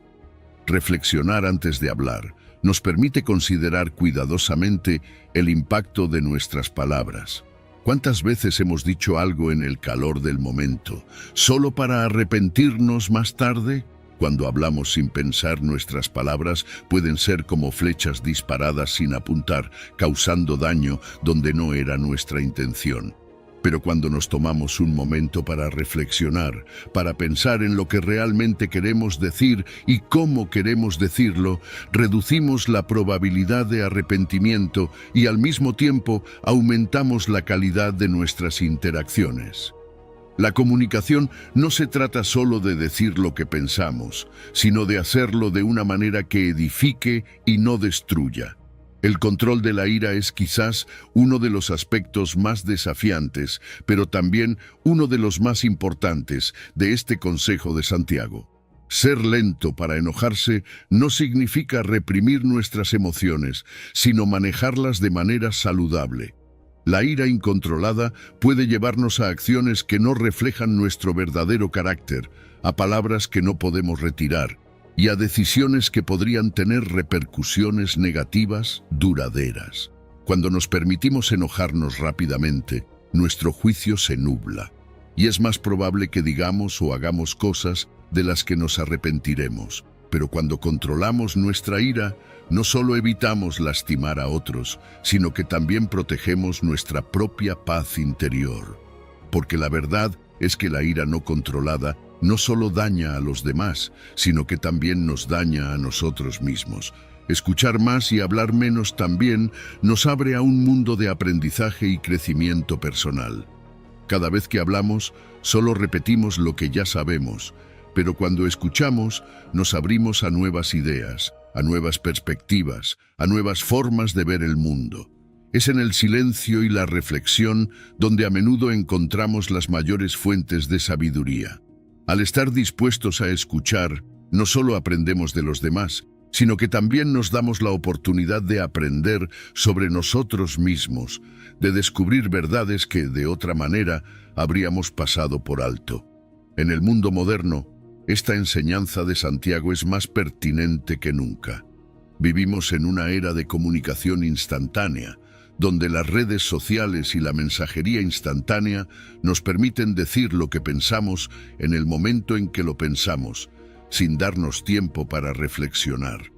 Reflexionar antes de hablar nos permite considerar cuidadosamente el impacto de nuestras palabras. ¿Cuántas veces hemos dicho algo en el calor del momento, solo para arrepentirnos más tarde? Cuando hablamos sin pensar, nuestras palabras pueden ser como flechas disparadas sin apuntar, causando daño donde no era nuestra intención. Pero cuando nos tomamos un momento para reflexionar, para pensar en lo que realmente queremos decir y cómo queremos decirlo, reducimos la probabilidad de arrepentimiento y al mismo tiempo aumentamos la calidad de nuestras interacciones. La comunicación no se trata solo de decir lo que pensamos, sino de hacerlo de una manera que edifique y no destruya. El control de la ira es quizás uno de los aspectos más desafiantes, pero también uno de los más importantes de este consejo de Santiago. Ser lento para enojarse no significa reprimir nuestras emociones, sino manejarlas de manera saludable. La ira incontrolada puede llevarnos a acciones que no reflejan nuestro verdadero carácter, a palabras que no podemos retirar, y a decisiones que podrían tener repercusiones negativas duraderas. Cuando nos permitimos enojarnos rápidamente, nuestro juicio se nubla, y es más probable que digamos o hagamos cosas de las que nos arrepentiremos. Pero cuando controlamos nuestra ira, no solo evitamos lastimar a otros, sino que también protegemos nuestra propia paz interior. Porque la verdad es que la ira no controlada no solo daña a los demás, sino que también nos daña a nosotros mismos. Escuchar más y hablar menos también nos abre a un mundo de aprendizaje y crecimiento personal. Cada vez que hablamos, solo repetimos lo que ya sabemos, pero cuando escuchamos, nos abrimos a nuevas ideas, a nuevas perspectivas, a nuevas formas de ver el mundo. Es en el silencio y la reflexión donde a menudo encontramos las mayores fuentes de sabiduría. Al estar dispuestos a escuchar, no solo aprendemos de los demás, sino que también nos damos la oportunidad de aprender sobre nosotros mismos, de descubrir verdades que, de otra manera, habríamos pasado por alto. En el mundo moderno, esta enseñanza de Santiago es más pertinente que nunca. Vivimos en una era de comunicación instantánea, donde las redes sociales y la mensajería instantánea nos permiten decir lo que pensamos en el momento en que lo pensamos, sin darnos tiempo para reflexionar.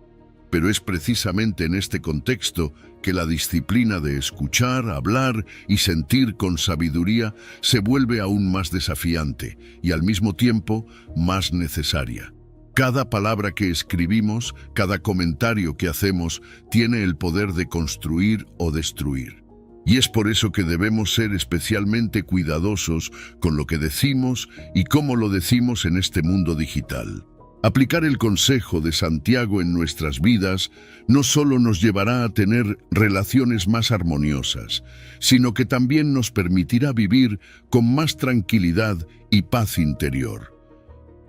Pero es precisamente en este contexto que la disciplina de escuchar, hablar y sentir con sabiduría se vuelve aún más desafiante y al mismo tiempo más necesaria. Cada palabra que escribimos, cada comentario que hacemos, tiene el poder de construir o destruir. Y es por eso que debemos ser especialmente cuidadosos con lo que decimos y cómo lo decimos en este mundo digital. Aplicar el consejo de Santiago en nuestras vidas no solo nos llevará a tener relaciones más armoniosas, sino que también nos permitirá vivir con más tranquilidad y paz interior.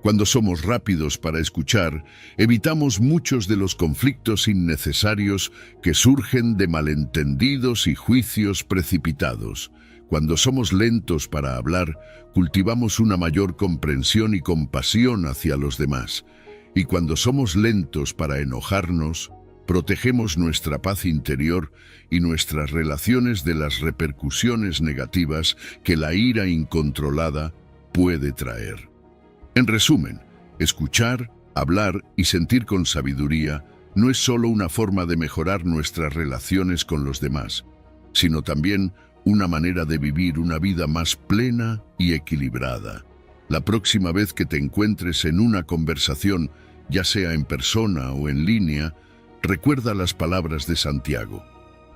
Cuando somos rápidos para escuchar, evitamos muchos de los conflictos innecesarios que surgen de malentendidos y juicios precipitados. Cuando somos lentos para hablar, cultivamos una mayor comprensión y compasión hacia los demás. Y cuando somos lentos para enojarnos, protegemos nuestra paz interior y nuestras relaciones de las repercusiones negativas que la ira incontrolada puede traer. En resumen, escuchar, hablar y sentir con sabiduría no es solo una forma de mejorar nuestras relaciones con los demás, sino también una manera de vivir una vida más plena y equilibrada. La próxima vez que te encuentres en una conversación, ya sea en persona o en línea, recuerda las palabras de Santiago.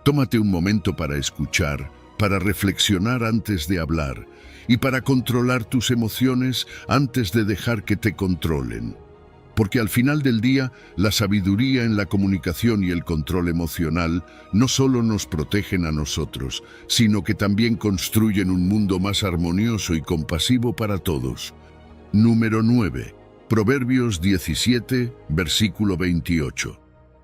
Tómate un momento para escuchar, para reflexionar antes de hablar y para controlar tus emociones antes de dejar que te controlen. Porque al final del día, la sabiduría en la comunicación y el control emocional no solo nos protegen a nosotros, sino que también construyen un mundo más armonioso y compasivo para todos. Número 9. Proverbios 17, versículo 28.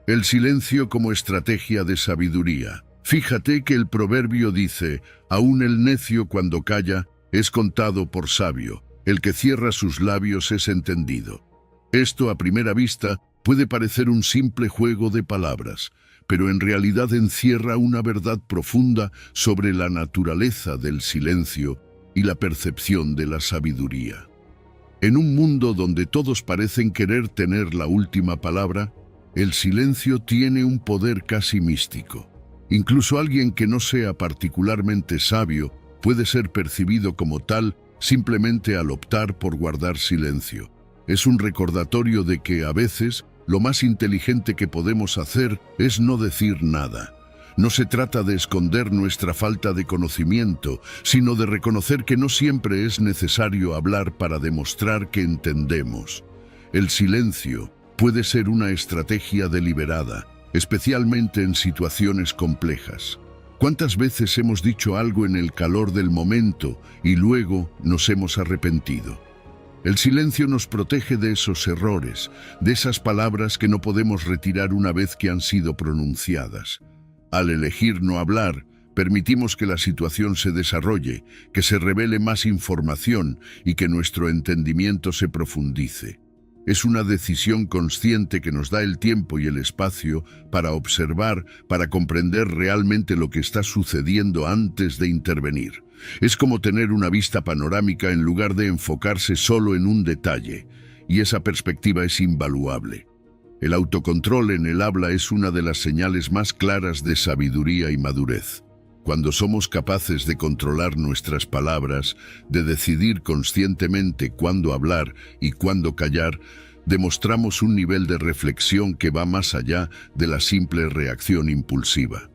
El silencio como estrategia de sabiduría. Fíjate que el proverbio dice, aún el necio cuando calla es contado por sabio, el que cierra sus labios es entendido. Esto a primera vista puede parecer un simple juego de palabras, pero en realidad encierra una verdad profunda sobre la naturaleza del silencio y la percepción de la sabiduría. En un mundo donde todos parecen querer tener la última palabra, el silencio tiene un poder casi místico. Incluso alguien que no sea particularmente sabio puede ser percibido como tal simplemente al optar por guardar silencio. Es un recordatorio de que, a veces, lo más inteligente que podemos hacer es no decir nada. No se trata de esconder nuestra falta de conocimiento, sino de reconocer que no siempre es necesario hablar para demostrar que entendemos. El silencio puede ser una estrategia deliberada, especialmente en situaciones complejas. ¿Cuántas veces hemos dicho algo en el calor del momento y luego nos hemos arrepentido? El silencio nos protege de esos errores, de esas palabras que no podemos retirar una vez que han sido pronunciadas. Al elegir no hablar, permitimos que la situación se desarrolle, que se revele más información y que nuestro entendimiento se profundice. Es una decisión consciente que nos da el tiempo y el espacio para observar, para comprender realmente lo que está sucediendo antes de intervenir. Es como tener una vista panorámica en lugar de enfocarse solo en un detalle, y esa perspectiva es invaluable. El autocontrol en el habla es una de las señales más claras de sabiduría y madurez. Cuando somos capaces de controlar nuestras palabras, de decidir conscientemente cuándo hablar y cuándo callar, demostramos un nivel de reflexión que va más allá de la simple reacción impulsiva.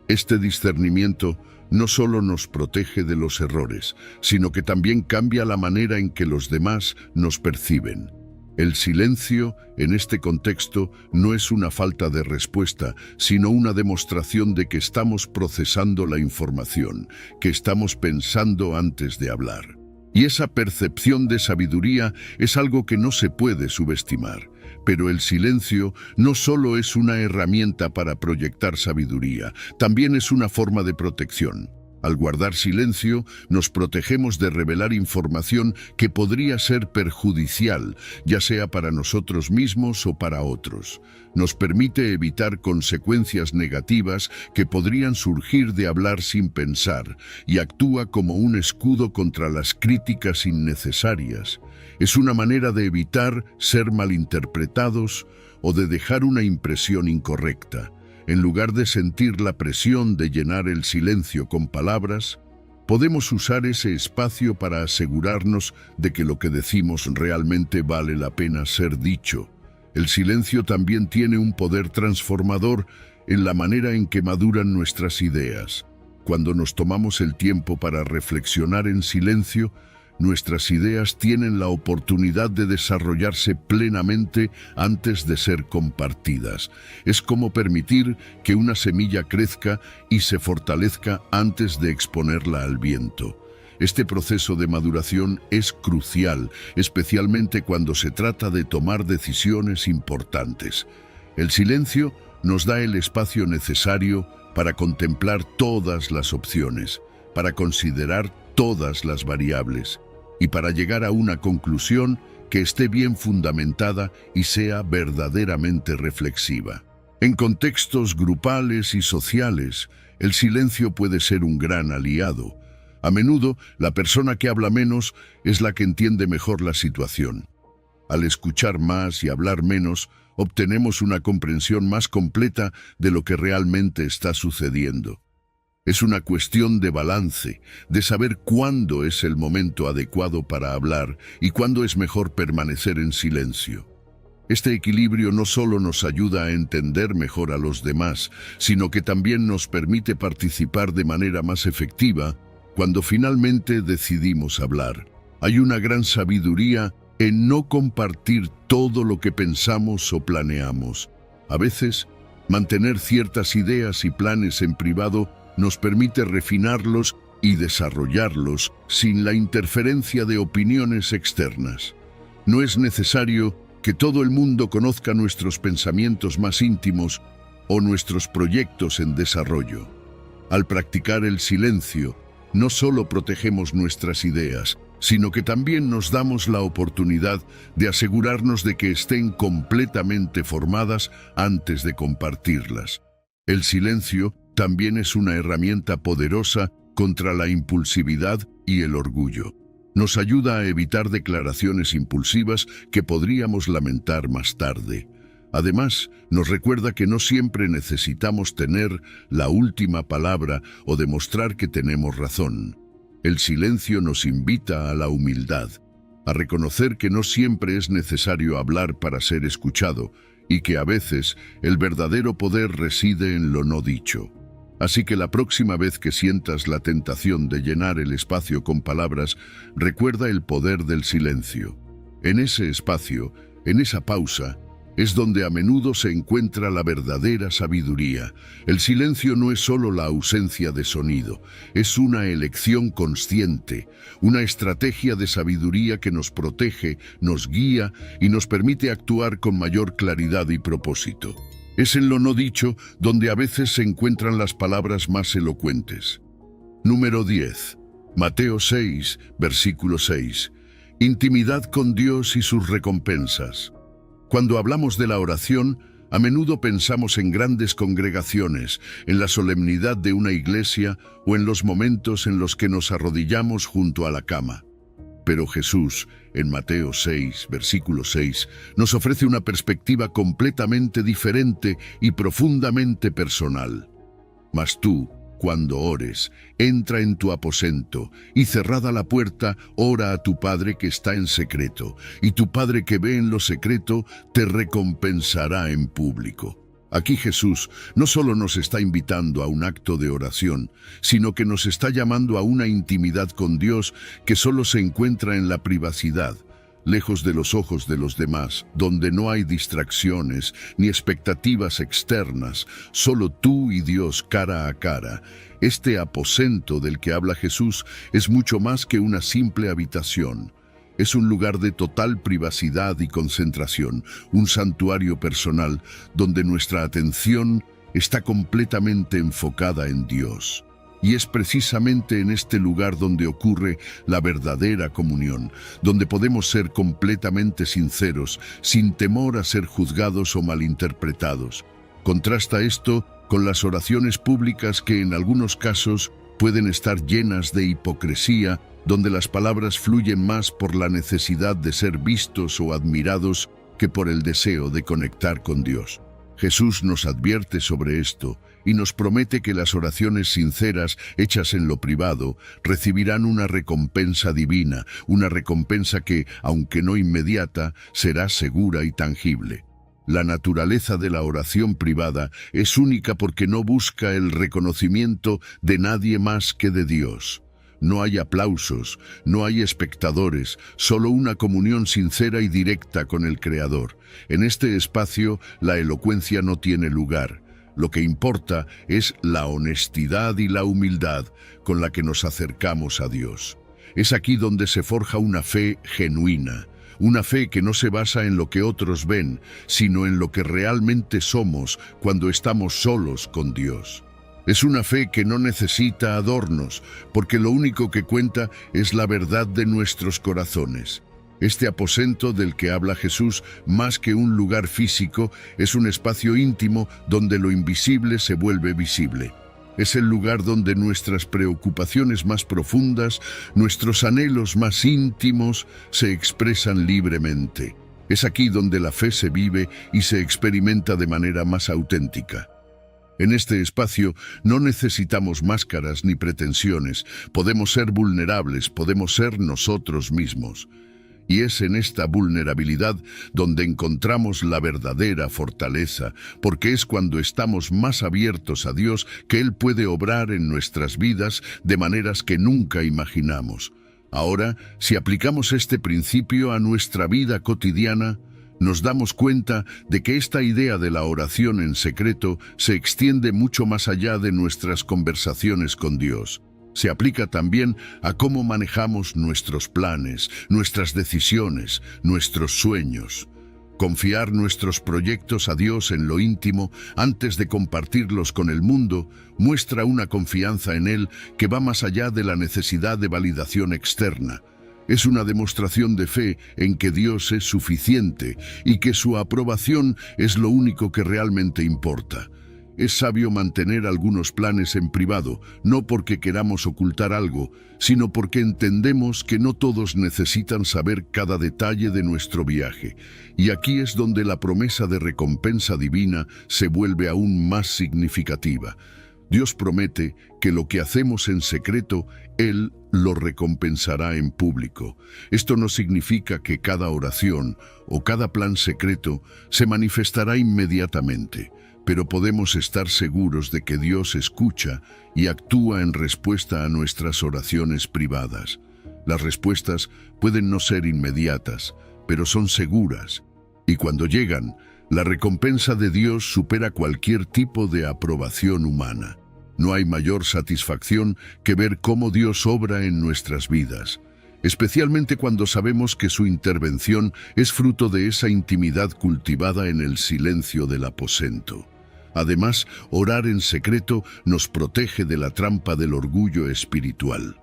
Este discernimiento no solo nos protege de los errores, sino que también cambia la manera en que los demás nos perciben. El silencio, en este contexto, no es una falta de respuesta, sino una demostración de que estamos procesando la información, que estamos pensando antes de hablar. Y esa percepción de sabiduría es algo que no se puede subestimar. Pero el silencio no solo es una herramienta para proyectar sabiduría, también es una forma de protección. Al guardar silencio, nos protegemos de revelar información que podría ser perjudicial, ya sea para nosotros mismos o para otros. Nos permite evitar consecuencias negativas que podrían surgir de hablar sin pensar y actúa como un escudo contra las críticas innecesarias. Es una manera de evitar ser malinterpretados o de dejar una impresión incorrecta. En lugar de sentir la presión de llenar el silencio con palabras, podemos usar ese espacio para asegurarnos de que lo que decimos realmente vale la pena ser dicho. El silencio también tiene un poder transformador en la manera en que maduran nuestras ideas. Cuando nos tomamos el tiempo para reflexionar en silencio, nuestras ideas tienen la oportunidad de desarrollarse plenamente antes de ser compartidas. Es como permitir que una semilla crezca y se fortalezca antes de exponerla al viento. Este proceso de maduración es crucial, especialmente cuando se trata de tomar decisiones importantes. El silencio nos da el espacio necesario para contemplar todas las opciones, para considerar todas las variables y para llegar a una conclusión que esté bien fundamentada y sea verdaderamente reflexiva. En contextos grupales y sociales, el silencio puede ser un gran aliado. A menudo, la persona que habla menos es la que entiende mejor la situación. Al escuchar más y hablar menos, obtenemos una comprensión más completa de lo que realmente está sucediendo. Es una cuestión de balance, de saber cuándo es el momento adecuado para hablar y cuándo es mejor permanecer en silencio. Este equilibrio no solo nos ayuda a entender mejor a los demás, sino que también nos permite participar de manera más efectiva cuando finalmente decidimos hablar. Hay una gran sabiduría en no compartir todo lo que pensamos o planeamos. A veces, mantener ciertas ideas y planes en privado nos permite refinarlos y desarrollarlos sin la interferencia de opiniones externas. No es necesario que todo el mundo conozca nuestros pensamientos más íntimos o nuestros proyectos en desarrollo. Al practicar el silencio, no solo protegemos nuestras ideas, sino que también nos damos la oportunidad de asegurarnos de que estén completamente formadas antes de compartirlas. El silencio también es una herramienta poderosa contra la impulsividad y el orgullo. Nos ayuda a evitar declaraciones impulsivas que podríamos lamentar más tarde. Además, nos recuerda que no siempre necesitamos tener la última palabra o demostrar que tenemos razón. El silencio nos invita a la humildad, a reconocer que no siempre es necesario hablar para ser escuchado y que a veces el verdadero poder reside en lo no dicho. Así que la próxima vez que sientas la tentación de llenar el espacio con palabras, recuerda el poder del silencio. En ese espacio, en esa pausa, es donde a menudo se encuentra la verdadera sabiduría. El silencio no es solo la ausencia de sonido, es una elección consciente, una estrategia de sabiduría que nos protege, nos guía y nos permite actuar con mayor claridad y propósito. Es en lo no dicho donde a veces se encuentran las palabras más elocuentes. Número 10. Mateo 6, versículo 6. Intimidad con Dios y sus recompensas. Cuando hablamos de la oración, a menudo pensamos en grandes congregaciones, en la solemnidad de una iglesia o en los momentos en los que nos arrodillamos junto a la cama. Pero Jesús, en Mateo 6, versículo 6, nos ofrece una perspectiva completamente diferente y profundamente personal. Mas tú, cuando ores, entra en tu aposento y cerrada la puerta, ora a tu Padre que está en secreto, y tu Padre que ve en lo secreto te recompensará en público. Aquí Jesús no solo nos está invitando a un acto de oración, sino que nos está llamando a una intimidad con Dios que solo se encuentra en la privacidad, lejos de los ojos de los demás, donde no hay distracciones ni expectativas externas, solo tú y Dios cara a cara. Este aposento del que habla Jesús es mucho más que una simple habitación. Es un lugar de total privacidad y concentración, un santuario personal donde nuestra atención está completamente enfocada en Dios. Y es precisamente en este lugar donde ocurre la verdadera comunión, donde podemos ser completamente sinceros, sin temor a ser juzgados o malinterpretados. Contrasta esto con las oraciones públicas que en algunos casos pueden estar llenas de hipocresía, donde las palabras fluyen más por la necesidad de ser vistos o admirados que por el deseo de conectar con Dios. Jesús nos advierte sobre esto y nos promete que las oraciones sinceras hechas en lo privado recibirán una recompensa divina, una recompensa que, aunque no inmediata, será segura y tangible. La naturaleza de la oración privada es única porque no busca el reconocimiento de nadie más que de Dios. No hay aplausos, no hay espectadores, solo una comunión sincera y directa con el Creador. En este espacio, la elocuencia no tiene lugar. Lo que importa es la honestidad y la humildad con la que nos acercamos a Dios. Es aquí donde se forja una fe genuina, una fe que no se basa en lo que otros ven, sino en lo que realmente somos cuando estamos solos con Dios. Es una fe que no necesita adornos, porque lo único que cuenta es la verdad de nuestros corazones. Este aposento del que habla Jesús, más que un lugar físico, es un espacio íntimo donde lo invisible se vuelve visible. Es el lugar donde nuestras preocupaciones más profundas, nuestros anhelos más íntimos, se expresan libremente. Es aquí donde la fe se vive y se experimenta de manera más auténtica. En este espacio no necesitamos máscaras ni pretensiones, podemos ser vulnerables, podemos ser nosotros mismos. Y es en esta vulnerabilidad donde encontramos la verdadera fortaleza, porque es cuando estamos más abiertos a Dios que Él puede obrar en nuestras vidas de maneras que nunca imaginamos. Ahora, si aplicamos este principio a nuestra vida cotidiana, nos damos cuenta de que esta idea de la oración en secreto se extiende mucho más allá de nuestras conversaciones con Dios. Se aplica también a cómo manejamos nuestros planes, nuestras decisiones, nuestros sueños. Confiar nuestros proyectos a Dios en lo íntimo antes de compartirlos con el mundo muestra una confianza en Él que va más allá de la necesidad de validación externa. Es una demostración de fe en que Dios es suficiente y que su aprobación es lo único que realmente importa. Es sabio mantener algunos planes en privado, no porque queramos ocultar algo, sino porque entendemos que no todos necesitan saber cada detalle de nuestro viaje. Y aquí es donde la promesa de recompensa divina se vuelve aún más significativa. Dios promete que lo que hacemos en secreto, Él lo recompensará en público. Esto no significa que cada oración o cada plan secreto se manifestará inmediatamente, pero podemos estar seguros de que Dios escucha y actúa en respuesta a nuestras oraciones privadas. Las respuestas pueden no ser inmediatas, pero son seguras, y cuando llegan, la recompensa de Dios supera cualquier tipo de aprobación humana. No hay mayor satisfacción que ver cómo Dios obra en nuestras vidas, especialmente cuando sabemos que su intervención es fruto de esa intimidad cultivada en el silencio del aposento. Además, orar en secreto nos protege de la trampa del orgullo espiritual.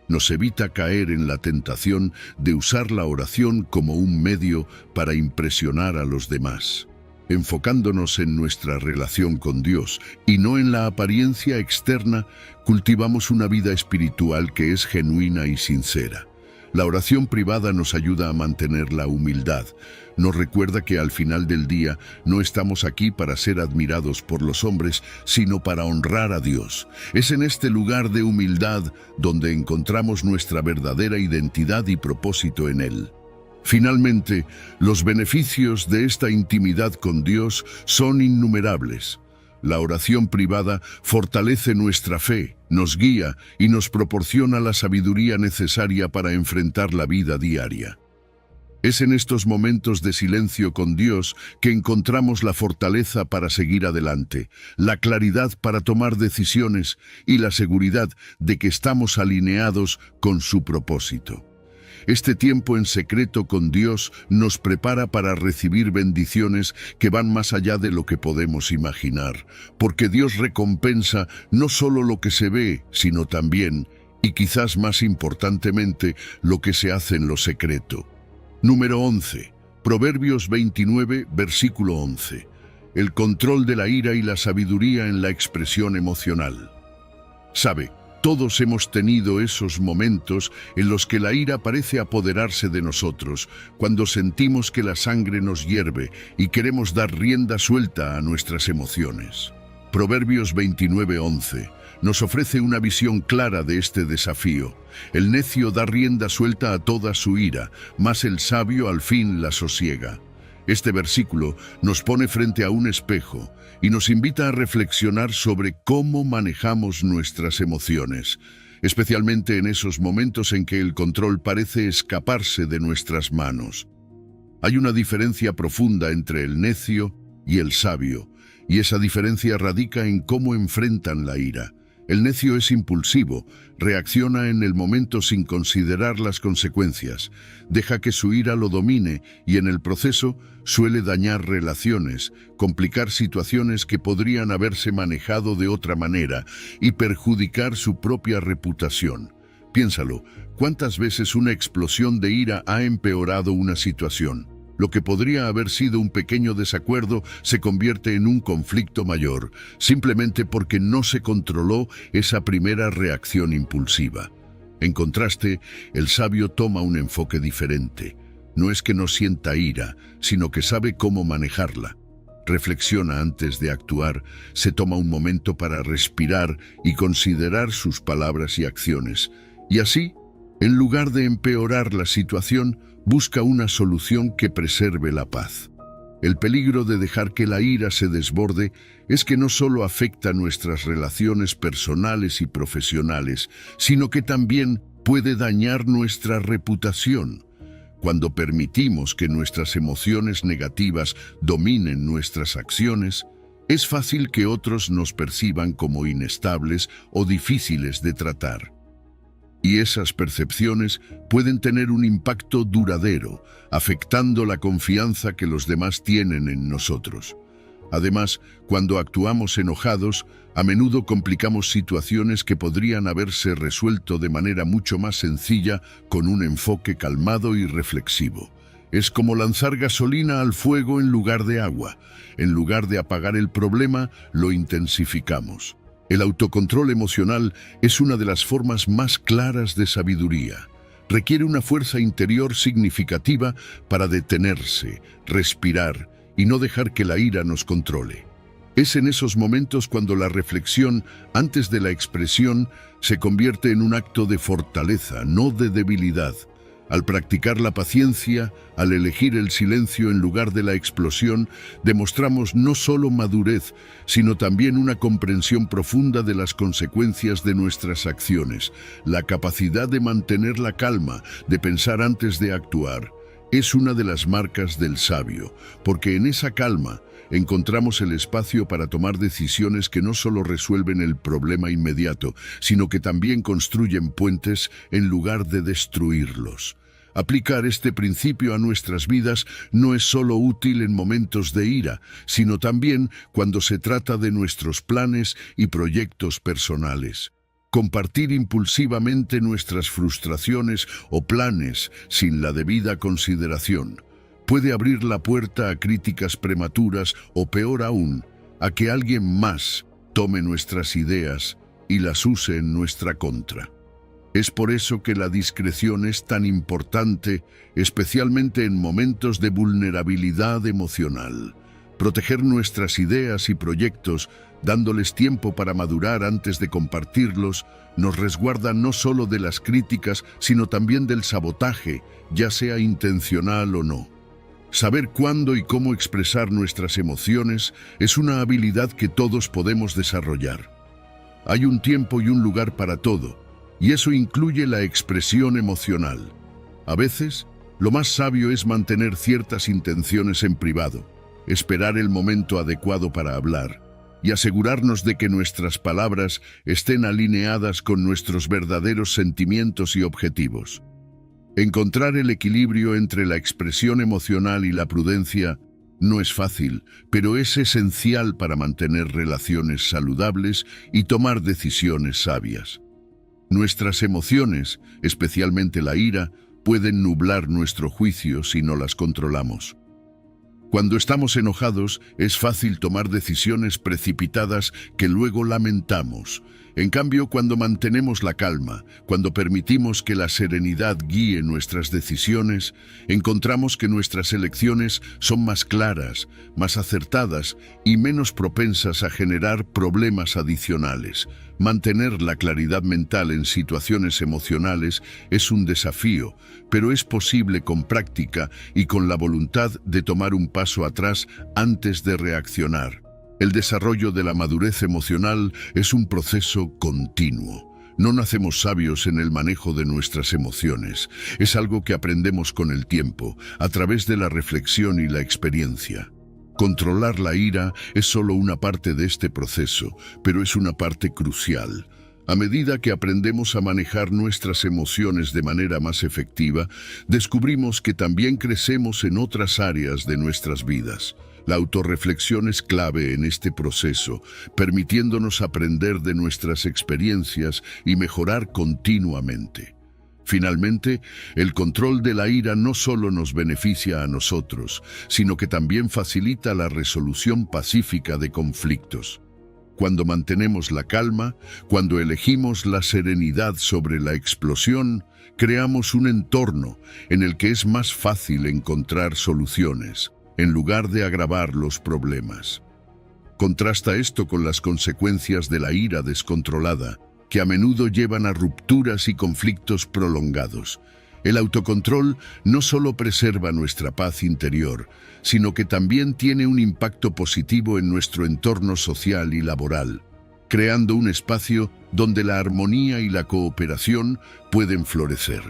Nos evita caer en la tentación de usar la oración como un medio para impresionar a los demás. Enfocándonos en nuestra relación con Dios y no en la apariencia externa, cultivamos una vida espiritual que es genuina y sincera. La oración privada nos ayuda a mantener la humildad. Nos recuerda que al final del día no estamos aquí para ser admirados por los hombres, sino para honrar a Dios. Es en este lugar de humildad donde encontramos nuestra verdadera identidad y propósito en Él. Finalmente, los beneficios de esta intimidad con Dios son innumerables. La oración privada fortalece nuestra fe, nos guía y nos proporciona la sabiduría necesaria para enfrentar la vida diaria. Es en estos momentos de silencio con Dios que encontramos la fortaleza para seguir adelante, la claridad para tomar decisiones y la seguridad de que estamos alineados con su propósito. Este tiempo en secreto con Dios nos prepara para recibir bendiciones que van más allá de lo que podemos imaginar, porque Dios recompensa no solo lo que se ve, sino también, y quizás más importantemente, lo que se hace en lo secreto. Número 11. Proverbios 29, versículo 11. El control de la ira y la sabiduría en la expresión emocional. ¿Sabe? Todos hemos tenido esos momentos en los que la ira parece apoderarse de nosotros, cuando sentimos que la sangre nos hierve y queremos dar rienda suelta a nuestras emociones. Proverbios 29:11 nos ofrece una visión clara de este desafío. El necio da rienda suelta a toda su ira, mas el sabio al fin la sosiega. Este versículo nos pone frente a un espejo y nos invita a reflexionar sobre cómo manejamos nuestras emociones, especialmente en esos momentos en que el control parece escaparse de nuestras manos. Hay una diferencia profunda entre el necio y el sabio, y esa diferencia radica en cómo enfrentan la ira. El necio es impulsivo, reacciona en el momento sin considerar las consecuencias, deja que su ira lo domine y en el proceso suele dañar relaciones, complicar situaciones que podrían haberse manejado de otra manera y perjudicar su propia reputación. Piénsalo, ¿cuántas veces una explosión de ira ha empeorado una situación? Lo que podría haber sido un pequeño desacuerdo se convierte en un conflicto mayor, simplemente porque no se controló esa primera reacción impulsiva. En contraste, el sabio toma un enfoque diferente. No es que no sienta ira, sino que sabe cómo manejarla. Reflexiona antes de actuar, se toma un momento para respirar y considerar sus palabras y acciones. Y así, en lugar de empeorar la situación, busca una solución que preserve la paz. El peligro de dejar que la ira se desborde es que no solo afecta nuestras relaciones personales y profesionales, sino que también puede dañar nuestra reputación. Cuando permitimos que nuestras emociones negativas dominen nuestras acciones, es fácil que otros nos perciban como inestables o difíciles de tratar. Y esas percepciones pueden tener un impacto duradero, afectando la confianza que los demás tienen en nosotros. Además, cuando actuamos enojados, a menudo complicamos situaciones que podrían haberse resuelto de manera mucho más sencilla con un enfoque calmado y reflexivo. Es como lanzar gasolina al fuego en lugar de agua. En lugar de apagar el problema, lo intensificamos. El autocontrol emocional es una de las formas más claras de sabiduría. Requiere una fuerza interior significativa para detenerse, respirar y no dejar que la ira nos controle. Es en esos momentos cuando la reflexión, antes de la expresión, se convierte en un acto de fortaleza, no de debilidad. Al practicar la paciencia, al elegir el silencio en lugar de la explosión, demostramos no solo madurez, sino también una comprensión profunda de las consecuencias de nuestras acciones. La capacidad de mantener la calma, de pensar antes de actuar, es una de las marcas del sabio, porque en esa calma encontramos el espacio para tomar decisiones que no solo resuelven el problema inmediato, sino que también construyen puentes en lugar de destruirlos. Aplicar este principio a nuestras vidas no es solo útil en momentos de ira, sino también cuando se trata de nuestros planes y proyectos personales. Compartir impulsivamente nuestras frustraciones o planes sin la debida consideración puede abrir la puerta a críticas prematuras o, peor aún, a que alguien más tome nuestras ideas y las use en nuestra contra. Es por eso que la discreción es tan importante, especialmente en momentos de vulnerabilidad emocional. Proteger nuestras ideas y proyectos, dándoles tiempo para madurar antes de compartirlos, nos resguarda no solo de las críticas, sino también del sabotaje, ya sea intencional o no. Saber cuándo y cómo expresar nuestras emociones es una habilidad que todos podemos desarrollar. Hay un tiempo y un lugar para todo, y eso incluye la expresión emocional. A veces, lo más sabio es mantener ciertas intenciones en privado, esperar el momento adecuado para hablar y asegurarnos de que nuestras palabras estén alineadas con nuestros verdaderos sentimientos y objetivos. Encontrar el equilibrio entre la expresión emocional y la prudencia no es fácil, pero es esencial para mantener relaciones saludables y tomar decisiones sabias. Nuestras emociones, especialmente la ira, pueden nublar nuestro juicio si no las controlamos. Cuando estamos enojados, es fácil tomar decisiones precipitadas que luego lamentamos. En cambio, cuando mantenemos la calma, cuando permitimos que la serenidad guíe nuestras decisiones, encontramos que nuestras elecciones son más claras, más acertadas y menos propensas a generar problemas adicionales. Mantener la claridad mental en situaciones emocionales es un desafío, pero es posible con práctica y con la voluntad de tomar un paso atrás antes de reaccionar. El desarrollo de la madurez emocional es un proceso continuo. No nacemos sabios en el manejo de nuestras emociones. Es algo que aprendemos con el tiempo, a través de la reflexión y la experiencia. Controlar la ira es solo una parte de este proceso, pero es una parte crucial. A medida que aprendemos a manejar nuestras emociones de manera más efectiva, descubrimos que también crecemos en otras áreas de nuestras vidas. La autorreflexión es clave en este proceso, permitiéndonos aprender de nuestras experiencias y mejorar continuamente. Finalmente, el control de la ira no solo nos beneficia a nosotros, sino que también facilita la resolución pacífica de conflictos. Cuando mantenemos la calma, cuando elegimos la serenidad sobre la explosión, creamos un entorno en el que es más fácil encontrar soluciones, en lugar de agravar los problemas. Contrasta esto con las consecuencias de la ira descontrolada, que a menudo llevan a rupturas y conflictos prolongados. El autocontrol no solo preserva nuestra paz interior, sino que también tiene un impacto positivo en nuestro entorno social y laboral, creando un espacio donde la armonía y la cooperación pueden florecer.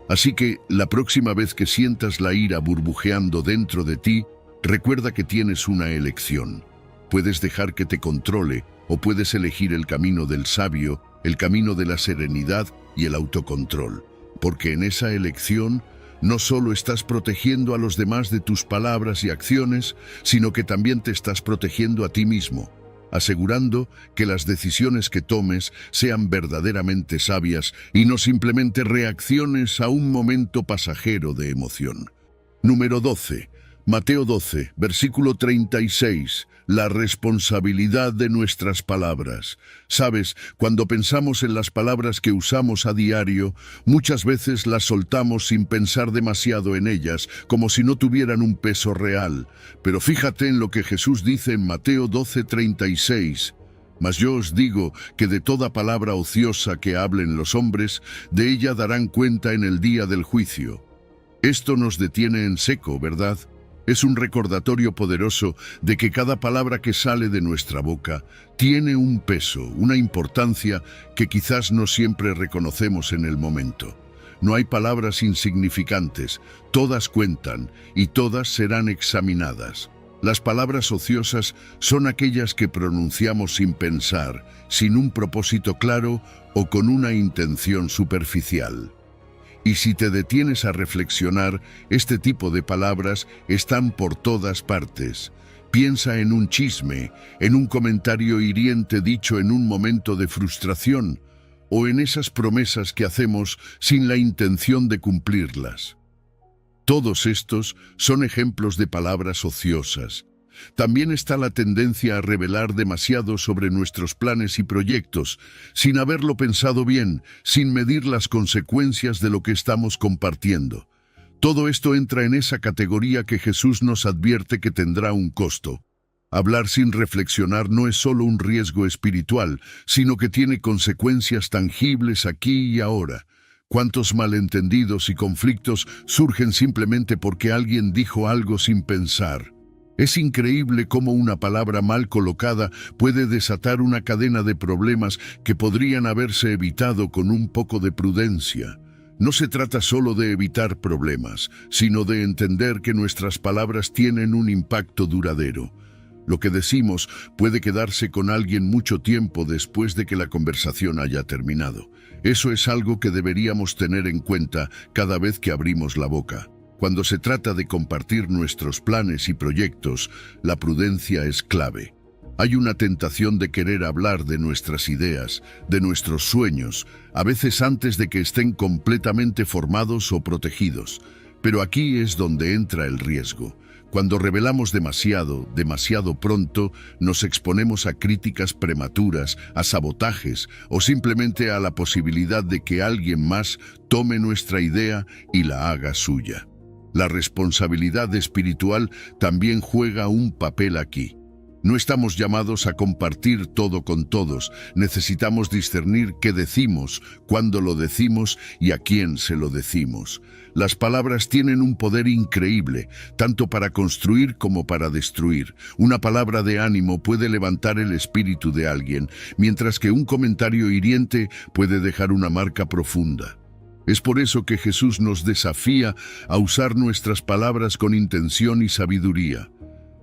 Así que, la próxima vez que sientas la ira burbujeando dentro de ti, recuerda que tienes una elección. Puedes dejar que te controle o puedes elegir el camino del sabio, el camino de la serenidad y el autocontrol, porque en esa elección No solo estás protegiendo a los demás de tus palabras y acciones, sino que también te estás protegiendo a ti mismo, asegurando que las decisiones que tomes sean verdaderamente sabias y no simplemente reacciones a un momento pasajero de emoción. Número 12. Mateo 12, versículo 36. La responsabilidad de nuestras palabras. Sabes, cuando pensamos en las palabras que usamos a diario, muchas veces las soltamos sin pensar demasiado en ellas, como si no tuvieran un peso real. Pero fíjate en lo que Jesús dice en Mateo 12, 36. Mas yo os digo que de toda palabra ociosa que hablen los hombres, de ella darán cuenta en el día del juicio. Esto nos detiene en seco, ¿verdad? Es un recordatorio poderoso de que cada palabra que sale de nuestra boca tiene un peso, una importancia que quizás no siempre reconocemos en el momento. No hay palabras insignificantes, todas cuentan y todas serán examinadas. Las palabras ociosas son aquellas que pronunciamos sin pensar, sin un propósito claro o con una intención superficial. Y si te detienes a reflexionar, este tipo de palabras están por todas partes. Piensa en un chisme, en un comentario hiriente dicho en un momento de frustración, o en esas promesas que hacemos sin la intención de cumplirlas. Todos estos son ejemplos de palabras ociosas. También está la tendencia a revelar demasiado sobre nuestros planes y proyectos, sin haberlo pensado bien, sin medir las consecuencias de lo que estamos compartiendo. Todo esto entra en esa categoría que Jesús nos advierte que tendrá un costo. Hablar sin reflexionar no es solo un riesgo espiritual, sino que tiene consecuencias tangibles aquí y ahora. ¿Cuántos malentendidos y conflictos surgen simplemente porque alguien dijo algo sin pensar? Es increíble cómo una palabra mal colocada puede desatar una cadena de problemas que podrían haberse evitado con un poco de prudencia. No se trata solo de evitar problemas, sino de entender que nuestras palabras tienen un impacto duradero. Lo que decimos puede quedarse con alguien mucho tiempo después de que la conversación haya terminado. Eso es algo que deberíamos tener en cuenta cada vez que abrimos la boca. Cuando se trata de compartir nuestros planes y proyectos, la prudencia es clave. Hay una tentación de querer hablar de nuestras ideas, de nuestros sueños, a veces antes de que estén completamente formados o protegidos. Pero aquí es donde entra el riesgo. Cuando revelamos demasiado pronto, nos exponemos a críticas prematuras, a sabotajes o simplemente a la posibilidad de que alguien más tome nuestra idea y la haga suya. La responsabilidad espiritual también juega un papel aquí. No estamos llamados a compartir todo con todos. Necesitamos discernir qué decimos, cuándo lo decimos y a quién se lo decimos. Las palabras tienen un poder increíble, tanto para construir como para destruir. Una palabra de ánimo puede levantar el espíritu de alguien, mientras que un comentario hiriente puede dejar una marca profunda. Es por eso que Jesús nos desafía a usar nuestras palabras con intención y sabiduría.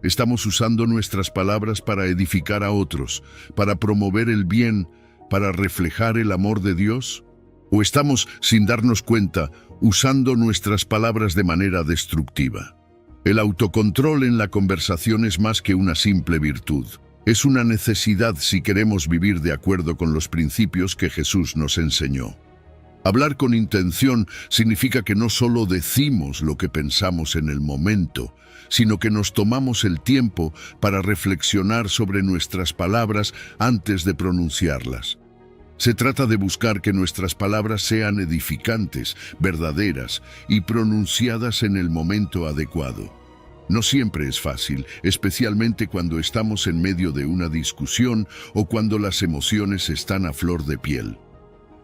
¿Estamos usando nuestras palabras para edificar a otros, para promover el bien, para reflejar el amor de Dios? ¿O estamos, sin darnos cuenta, usando nuestras palabras de manera destructiva? El autocontrol en la conversación es más que una simple virtud. Es una necesidad si queremos vivir de acuerdo con los principios que Jesús nos enseñó. Hablar con intención significa que no solo decimos lo que pensamos en el momento, sino que nos tomamos el tiempo para reflexionar sobre nuestras palabras antes de pronunciarlas. Se trata de buscar que nuestras palabras sean edificantes, verdaderas y pronunciadas en el momento adecuado. No siempre es fácil, especialmente cuando estamos en medio de una discusión o cuando las emociones están a flor de piel.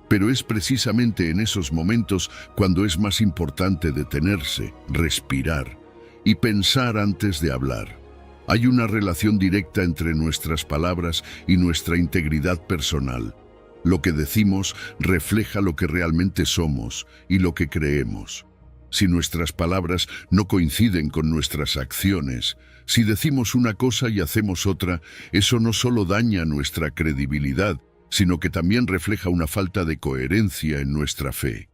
Pero es precisamente en esos momentos cuando es más importante detenerse, respirar y pensar antes de hablar. Hay una relación directa entre nuestras palabras y nuestra integridad personal. Lo que decimos refleja lo que realmente somos y lo que creemos. Si nuestras palabras no coinciden con nuestras acciones, si decimos una cosa y hacemos otra, eso no solo daña nuestra credibilidad, sino que también refleja una falta de coherencia en nuestra fe.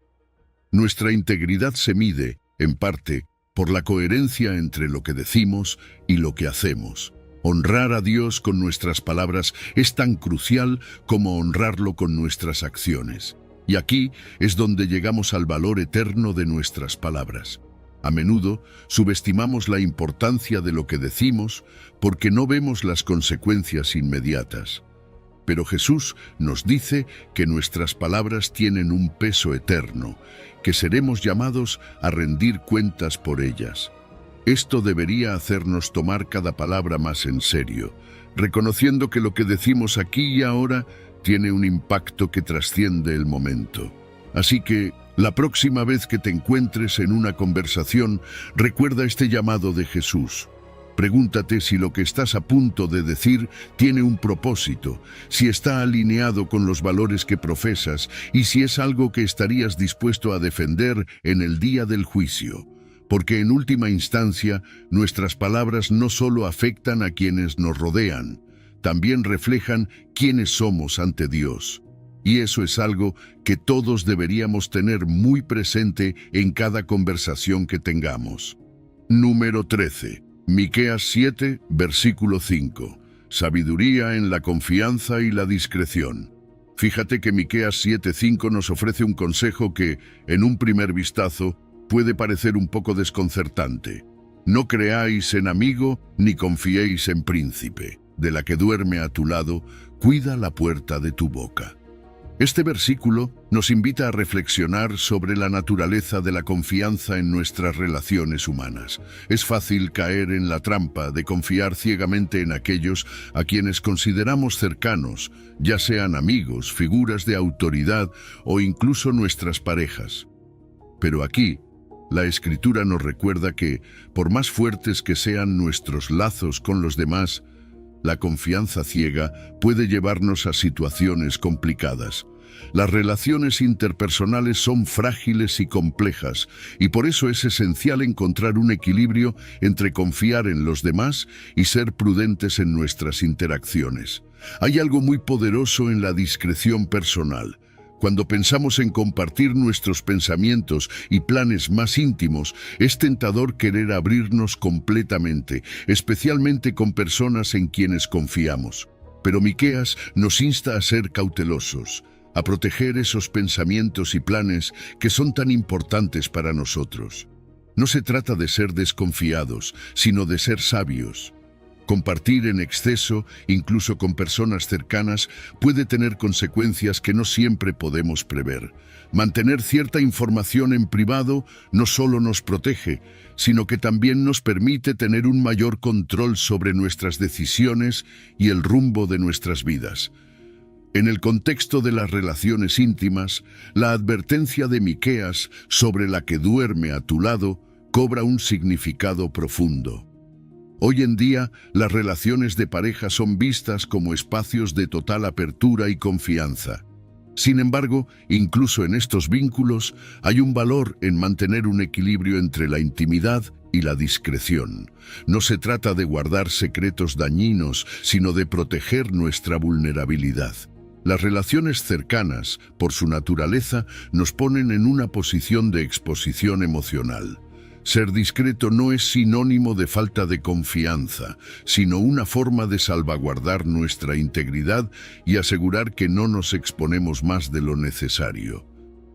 Nuestra integridad se mide, en parte, por la coherencia entre lo que decimos y lo que hacemos. Honrar a Dios con nuestras palabras es tan crucial como honrarlo con nuestras acciones. Y aquí es donde llegamos al valor eterno de nuestras palabras. A menudo subestimamos la importancia de lo que decimos porque no vemos las consecuencias inmediatas. Pero Jesús nos dice que nuestras palabras tienen un peso eterno, que seremos llamados a rendir cuentas por ellas. Esto debería hacernos tomar cada palabra más en serio, reconociendo que lo que decimos aquí y ahora tiene un impacto que trasciende el momento. Así que, la próxima vez que te encuentres en una conversación, recuerda este llamado de Jesús. Pregúntate si lo que estás a punto de decir tiene un propósito, si está alineado con los valores que profesas y si es algo que estarías dispuesto a defender en el día del juicio. Porque en última instancia, nuestras palabras no solo afectan a quienes nos rodean, también reflejan quiénes somos ante Dios. Y eso es algo que todos deberíamos tener muy presente en cada conversación que tengamos. Número 13. Miqueas 7, versículo 5. Sabiduría en la confianza y la discreción. Fíjate que Miqueas 7:5 nos ofrece un consejo que, en un primer vistazo, puede parecer un poco desconcertante. No creáis en amigo ni confiéis en príncipe. De la que duerme a tu lado, cuida la puerta de tu boca. Este versículo nos invita a reflexionar sobre la naturaleza de la confianza en nuestras relaciones humanas. Es fácil caer en la trampa de confiar ciegamente en aquellos a quienes consideramos cercanos, ya sean amigos, figuras de autoridad o incluso nuestras parejas. Pero aquí, la Escritura nos recuerda que, por más fuertes que sean nuestros lazos con los demás, la confianza ciega puede llevarnos a situaciones complicadas. Las relaciones interpersonales son frágiles y complejas, y por eso es esencial encontrar un equilibrio entre confiar en los demás y ser prudentes en nuestras interacciones. Hay algo muy poderoso en la discreción personal. Cuando pensamos en compartir nuestros pensamientos y planes más íntimos, es tentador querer abrirnos completamente, especialmente con personas en quienes confiamos. Pero Miqueas nos insta a ser cautelosos, a proteger esos pensamientos y planes que son tan importantes para nosotros. No se trata de ser desconfiados, sino de ser sabios. Compartir en exceso, incluso con personas cercanas, puede tener consecuencias que no siempre podemos prever. Mantener cierta información en privado no solo nos protege, sino que también nos permite tener un mayor control sobre nuestras decisiones y el rumbo de nuestras vidas. En el contexto de las relaciones íntimas, la advertencia de Miqueas sobre la que duerme a tu lado cobra un significado profundo. Hoy en día, las relaciones de pareja son vistas como espacios de total apertura y confianza. Sin embargo, incluso en estos vínculos, hay un valor en mantener un equilibrio entre la intimidad y la discreción. No se trata de guardar secretos dañinos, sino de proteger nuestra vulnerabilidad. Las relaciones cercanas, por su naturaleza, nos ponen en una posición de exposición emocional. Ser discreto no es sinónimo de falta de confianza, sino una forma de salvaguardar nuestra integridad y asegurar que no nos exponemos más de lo necesario.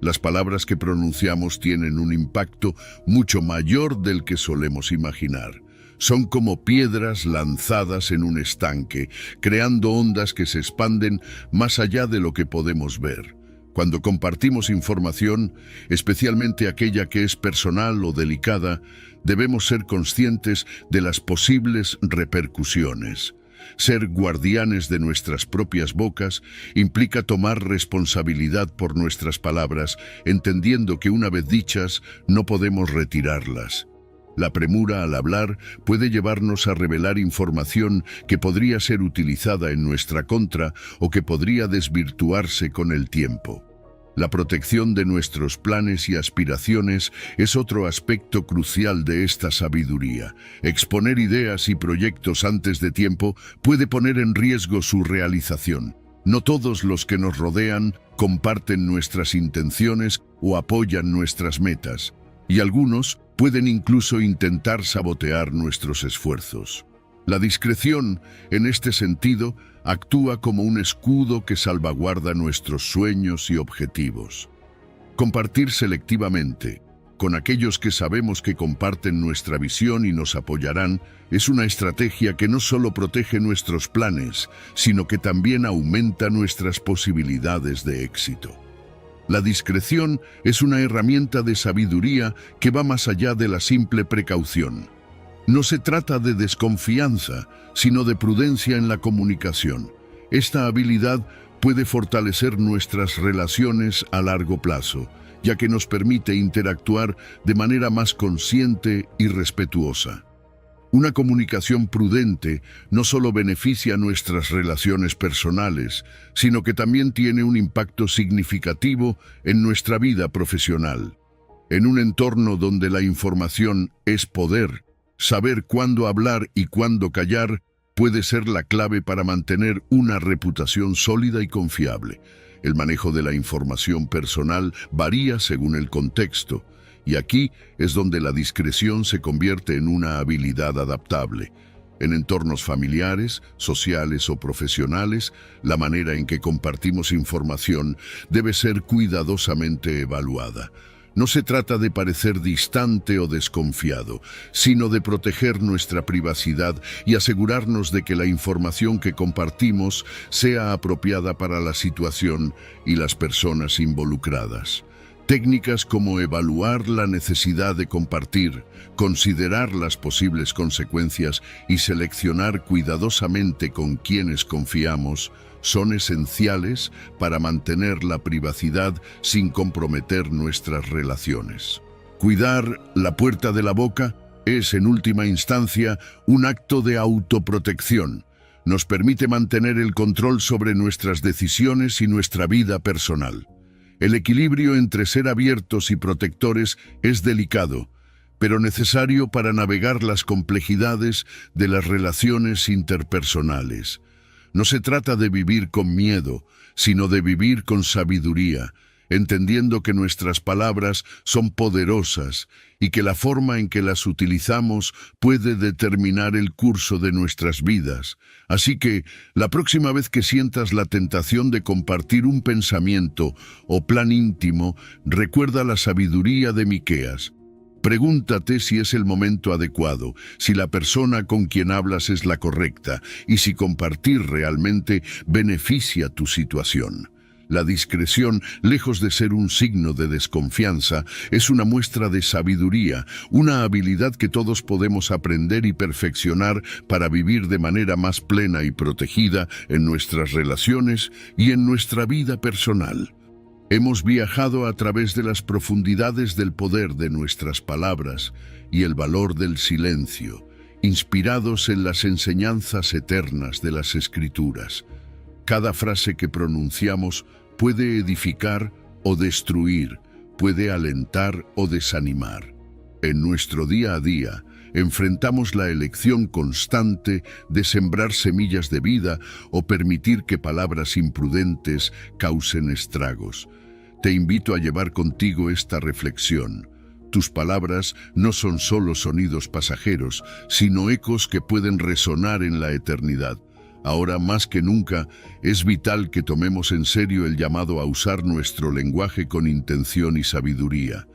Las palabras que pronunciamos tienen un impacto mucho mayor del que solemos imaginar. Son como piedras lanzadas en un estanque, creando ondas que se expanden más allá de lo que podemos ver. Cuando compartimos información, especialmente aquella que es personal o delicada, debemos ser conscientes de las posibles repercusiones. Ser guardianes de nuestras propias bocas implica tomar responsabilidad por nuestras palabras, entendiendo que una vez dichas, no podemos retirarlas. La premura al hablar puede llevarnos a revelar información que podría ser utilizada en nuestra contra o que podría desvirtuarse con el tiempo. La protección de nuestros planes y aspiraciones es otro aspecto crucial de esta sabiduría. Exponer ideas y proyectos antes de tiempo puede poner en riesgo su realización. No todos los que nos rodean comparten nuestras intenciones o apoyan nuestras metas. y algunos pueden incluso intentar sabotear nuestros esfuerzos. La discreción, en este sentido, actúa como un escudo que salvaguarda nuestros sueños y objetivos. Compartir selectivamente, con aquellos que sabemos que comparten nuestra visión y nos apoyarán, es una estrategia que no solo protege nuestros planes, sino que también aumenta nuestras posibilidades de éxito. La discreción es una herramienta de sabiduría que va más allá de la simple precaución. No se trata de desconfianza, sino de prudencia en la comunicación. Esta habilidad puede fortalecer nuestras relaciones a largo plazo, ya que nos permite interactuar de manera más consciente y respetuosa. Una comunicación prudente no solo beneficia nuestras relaciones personales, sino que también tiene un impacto significativo en nuestra vida profesional. En un entorno donde la información es poder, saber cuándo hablar y cuándo callar puede ser la clave para mantener una reputación sólida y confiable. El manejo de la información personal varía según el contexto, y aquí es donde la discreción se convierte en una habilidad adaptable. En entornos familiares, sociales o profesionales, la manera en que compartimos información debe ser cuidadosamente evaluada. No se trata de parecer distante o desconfiado, sino de proteger nuestra privacidad y asegurarnos de que la información que compartimos sea apropiada para la situación y las personas involucradas. Técnicas como evaluar la necesidad de compartir, considerar las posibles consecuencias y seleccionar cuidadosamente con quienes confiamos son esenciales para mantener la privacidad sin comprometer nuestras relaciones. Cuidar la puerta de la boca es, en última instancia, un acto de autoprotección. Nos permite mantener el control sobre nuestras decisiones y nuestra vida personal. El equilibrio entre ser abiertos y protectores es delicado, pero necesario para navegar las complejidades de las relaciones interpersonales. No se trata de vivir con miedo, sino de vivir con sabiduría, entendiendo que nuestras palabras son poderosas y que la forma en que las utilizamos puede determinar el curso de nuestras vidas. Así que, la próxima vez que sientas la tentación de compartir un pensamiento o plan íntimo, recuerda la sabiduría de Miqueas. Pregúntate si es el momento adecuado, si la persona con quien hablas es la correcta y si compartir realmente beneficia tu situación. La discreción, lejos de ser un signo de desconfianza, es una muestra de sabiduría, una habilidad que todos podemos aprender y perfeccionar para vivir de manera más plena y protegida en nuestras relaciones y en nuestra vida personal. Hemos viajado a través de las profundidades del poder de nuestras palabras y el valor del silencio, inspirados en las enseñanzas eternas de las Escrituras. Cada frase que pronunciamos puede edificar o destruir, puede alentar o desanimar. En nuestro día a día, enfrentamos la elección constante de sembrar semillas de vida o permitir que palabras imprudentes causen estragos. Te invito a llevar contigo esta reflexión. Tus palabras no son solo sonidos pasajeros, sino ecos que pueden resonar en la eternidad. Ahora más que nunca, es vital que tomemos en serio el llamado a usar nuestro lenguaje con intención y sabiduría.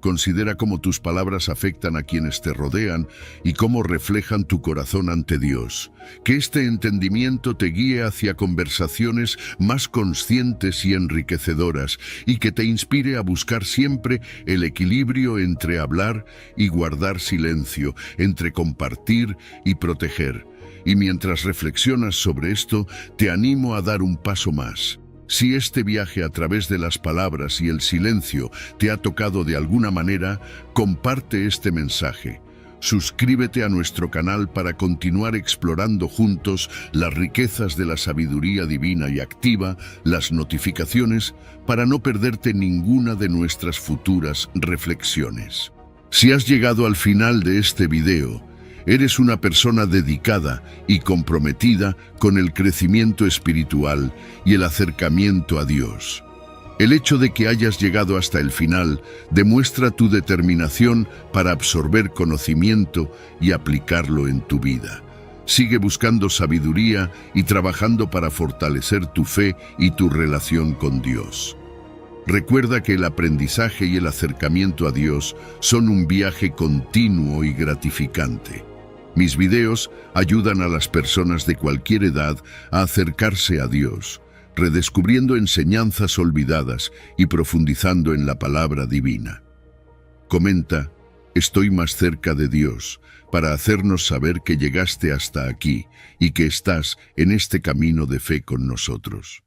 Considera cómo tus palabras afectan a quienes te rodean y cómo reflejan tu corazón ante Dios. Que este entendimiento te guíe hacia conversaciones más conscientes y enriquecedoras y que te inspire a buscar siempre el equilibrio entre hablar y guardar silencio, entre compartir y proteger. Y mientras reflexionas sobre esto, te animo a dar un paso más. Si este viaje a través de las palabras y el silencio te ha tocado de alguna manera, comparte este mensaje. Suscríbete a nuestro canal para continuar explorando juntos las riquezas de la sabiduría divina y activa las notificaciones para no perderte ninguna de nuestras futuras reflexiones. Si has llegado al final de este video, eres una persona dedicada y comprometida con el crecimiento espiritual y el acercamiento a Dios. El hecho de que hayas llegado hasta el final demuestra tu determinación para absorber conocimiento y aplicarlo en tu vida. Sigue buscando sabiduría y trabajando para fortalecer tu fe y tu relación con Dios. Recuerda que el aprendizaje y el acercamiento a Dios son un viaje continuo y gratificante. Mis videos ayudan a las personas de cualquier edad a acercarse a Dios, redescubriendo enseñanzas olvidadas y profundizando en la palabra divina. Comenta, estoy más cerca de Dios, para hacernos saber que llegaste hasta aquí y que estás en este camino de fe con nosotros.